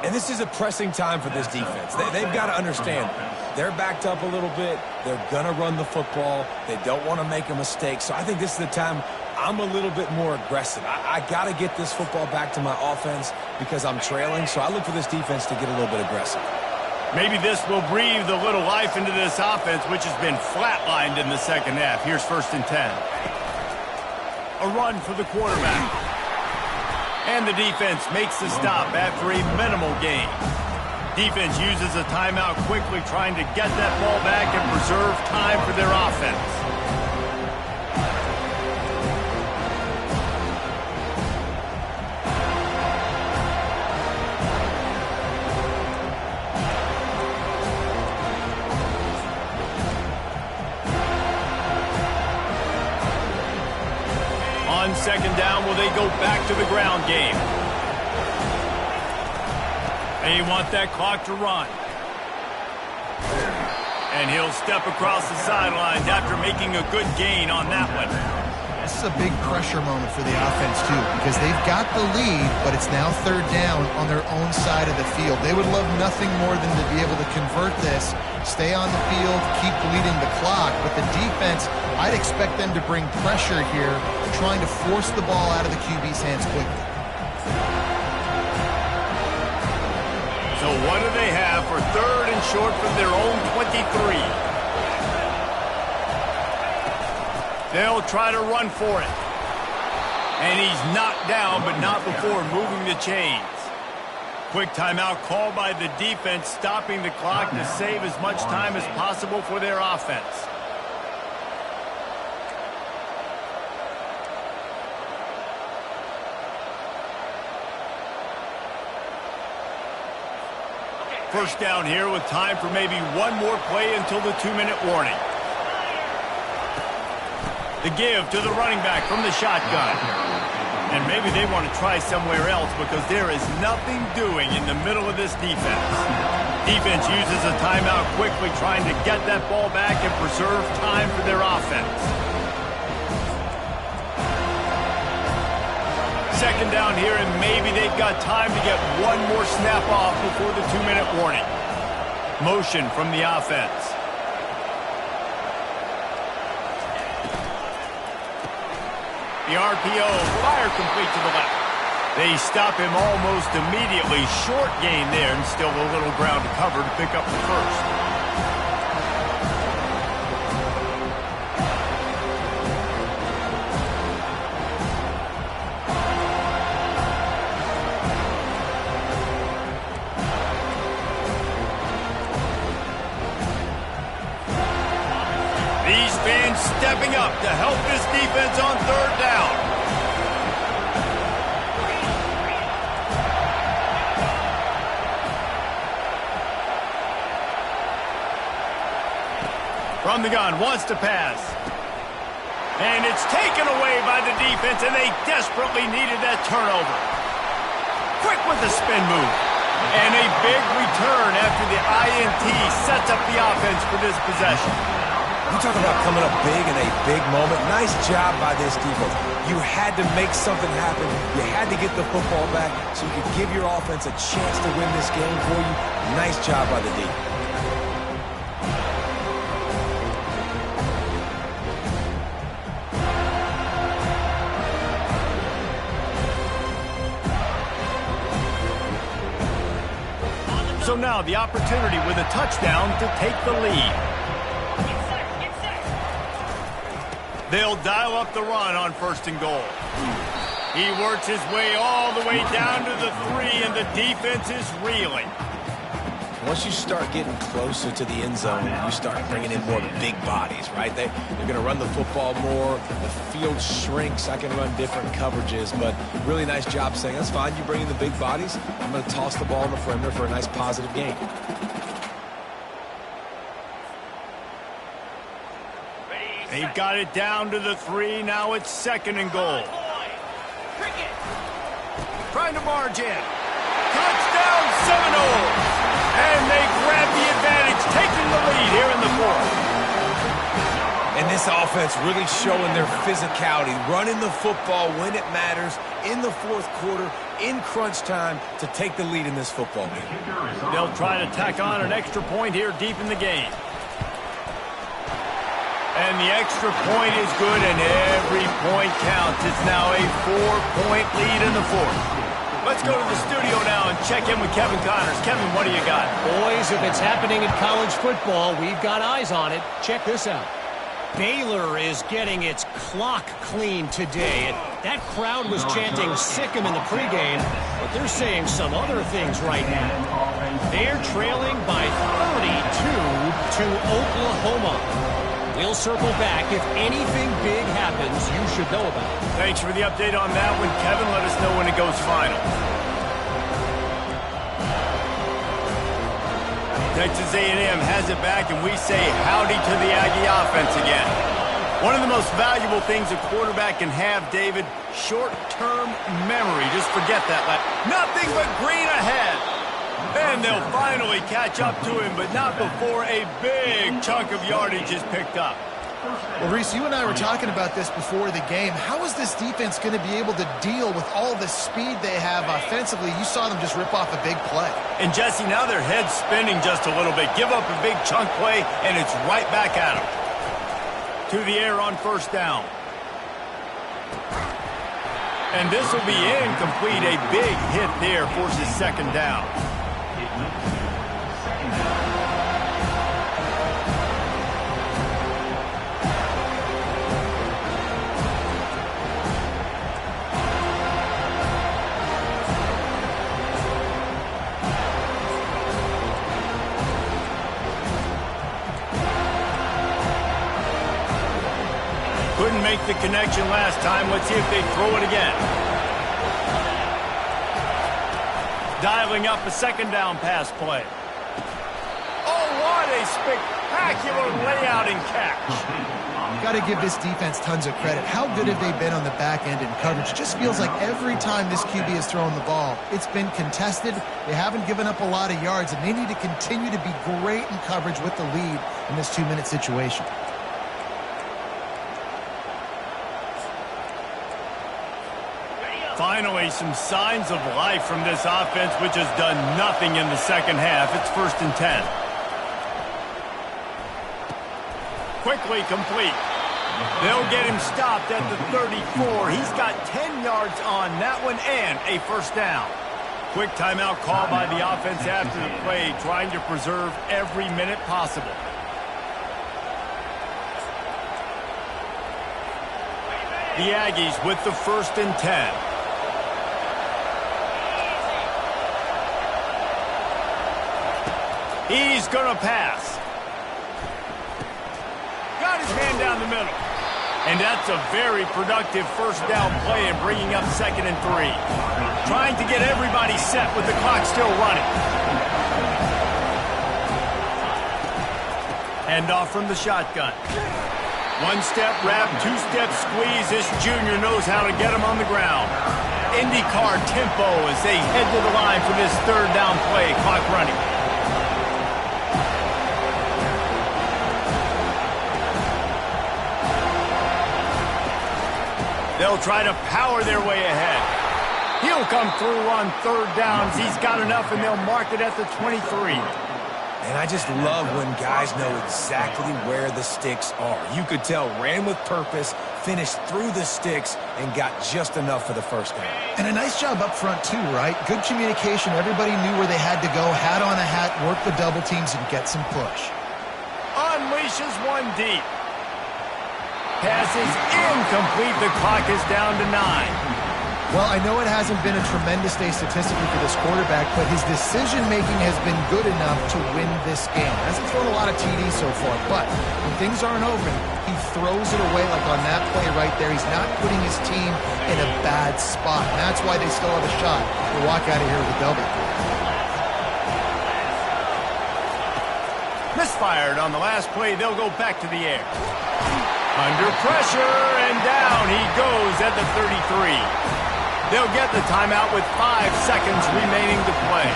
And this is a pressing time for this defense. They've got to understand, they're backed up a little bit. They're going to run the football. They don't want to make a mistake. So I think this is the time I'm a little bit more aggressive. I got to get this football back to my offense because I'm trailing. So I look for this defense to get a little bit aggressive. Maybe this will breathe a little life into this offense, which has been flatlined in the second half. Here's 1st and 10. A run for the quarterback. And the defense makes the stop after a minimal gain. Defense uses a timeout quickly, trying to get that ball back and preserve time for their offense. On second down, will they go back to the ground game? They want that clock to run. And he'll step across the sidelines after making a good gain on that one. This is a big pressure moment for the offense, too, because they've got the lead, but it's now third down on their own side of the field. They would love nothing more than to be able to convert this, stay on the field, keep bleeding the clock. But the defense, I'd expect them to bring pressure here, trying to force the ball out of the QB's hands quickly. So what do they have for third and short from their own 23? They'll try to run for it. And he's knocked down, but not before moving the chains. Quick timeout called by the defense, stopping the clock to save as much time as possible for their offense. First down here with time for maybe one more play until the 2-minute warning. The give to the running back from the shotgun. And maybe they want to try somewhere else because there is nothing doing in the middle of this defense. Defense uses a timeout quickly, trying to get that ball back and preserve time for their offense. Second down here, and maybe they've got time to get one more snap off before the 2-minute warning. Motion from the offense. The RPO, fire complete to the left. They stop him almost immediately. Short gain there, and still a little ground to cover to pick up the first. These fans stepping up to help this defense on third down. From the gun, wants to pass. And it's taken away by the defense, and they desperately needed that turnover. Quick with the spin move. And a big return after the INT sets up the offense for this possession. You talk about coming up big in a big moment. Nice job by this defense. You had to make something happen. You had to get the football back so you could give your offense a chance to win this game for you. Nice job by the D. So now the opportunity with a touchdown to take the lead. They'll dial up the run on first and goal. He works his way all the way down to the 3, and the defense is reeling. Once you start getting closer to the end zone, you start bringing in more big bodies, right? They're going to run the football more. The field shrinks. I can run different coverages, but really nice job saying, that's fine. You bring in the big bodies. I'm going to toss the ball in the perimeter for a nice positive gain. They've got it down to the 3. Now it's second and goal. Trying to barge in. Touchdown Seminoles! And they grab the advantage, taking the lead here in the fourth. And this offense really showing their physicality, running the football when it matters, in the fourth quarter, in crunch time, to take the lead in this football game. They'll try to tack on an extra point here deep in the game. And the extra point is good, and every point counts. It's now a 4-point lead in the fourth. Let's go to the studio now and check in with Kevin Connors. Kevin, what do you got? Boys, if it's happening in college football, we've got eyes on it. Check this out. Baylor is getting its clock cleaned today. That crowd was chanting "sick 'em" in the pregame, but they're saying some other things right now. They're trailing by 32 to Oklahoma. We'll circle back. If anything big happens, you should know about it. Thanks for the update on that one, Kevin. Let us know when it goes final. Texas A&M has it back, and we say howdy to the Aggie offense again. One of the most valuable things a quarterback can have, David, short-term memory. Just forget that. Nothing but green ahead. And they'll finally catch up to him, but not before a big chunk of yardage is picked up. Well, Reese, you and I were talking about this before the game. How is this defense going to be able to deal with all the speed they have offensively? You saw them just rip off a big play. And, Jesse, now their head's spinning just a little bit. Give up a big chunk play, and it's right back at them. To the air on first down. And this will be incomplete. A big hit there forces second down. Couldn't make the connection last time. Let's see if they throw it again. Dialing up a second down pass play. Oh, what a spectacular layout and catch. Got to give this defense tons of credit. How good have they been on the back end in coverage? It just feels like every time this QB has thrown the ball, it's been contested. They haven't given up a lot of yards, and they need to continue to be great in coverage with the lead in this 2-minute situation. Finally, some signs of life from this offense, which has done nothing in the second half. It's 1st and 10. Quickly complete. They'll get him stopped at the 34. He's got 10 yards on that one and a first down. Quick timeout call by the offense after the play, trying to preserve every minute possible. The Aggies with the 1st and 10. He's going to pass. Got his man down the middle. And that's a very productive first down play and bringing up 2nd and 3. Trying to get everybody set with the clock still running. Hand off from the shotgun. One-step wrap, two-step squeeze. This junior knows how to get him on the ground. IndyCar tempo as they head to the line for this 3rd down play. Clock running. They'll try to power their way ahead. He'll come through on 3rd downs. He's got enough, and they'll mark it at the 23. And I just love when guys know exactly where the sticks are. You could tell ran with purpose, finished through the sticks, and got just enough for the first down. And a nice job up front, too, right? Good communication. Everybody knew where they had to go, hat on a hat, work the double teams, and get some push. Unleashes one deep. Pass is incomplete. The clock is down to 9. Well, I know it hasn't been a tremendous day statistically for this quarterback, but his decision-making has been good enough to win this game. Hasn't thrown a lot of TDs so far, but when things aren't open, he throws it away like on that play right there. He's not putting his team in a bad spot, and that's why they still have a shot to walk out of here with a W. Misfired on the last play. They'll go back to the air. Under pressure, and down he goes at the 33. They'll get the timeout with 5 seconds remaining to play.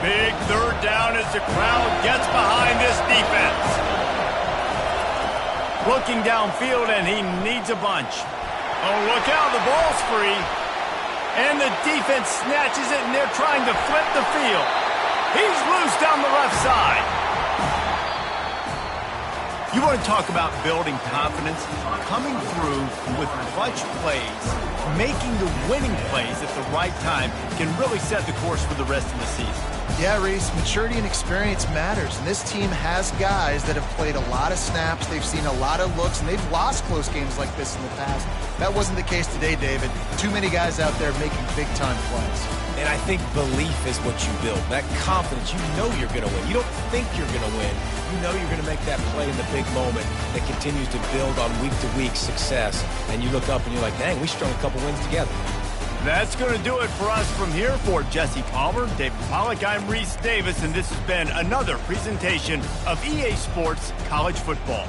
Big 3rd down as the crowd gets behind this defense. Looking downfield, and he needs a bunch. Oh, look out, the ball's free. And the defense snatches it, and they're trying to flip the field. He's loose down the left side. You want to talk about building confidence? Coming through with clutch plays, making the winning plays at the right time can really set the course for the rest of the season. Yeah, Reese, maturity and experience matters, and this team has guys that have played a lot of snaps, they've seen a lot of looks, and they've lost close games like this in the past. That wasn't the case today, David. Too many guys out there making big-time plays. And I think belief is what you build. That confidence, you know you're going to win. You don't think you're going to win. You know you're going to make that play in the big moment that continues to build on week-to-week success. And you look up and you're like, dang, we strung a couple wins together. That's going to do it for us from here. For Jesse Palmer, David Pollack, I'm Reese Davis, and this has been another presentation of EA Sports College Football.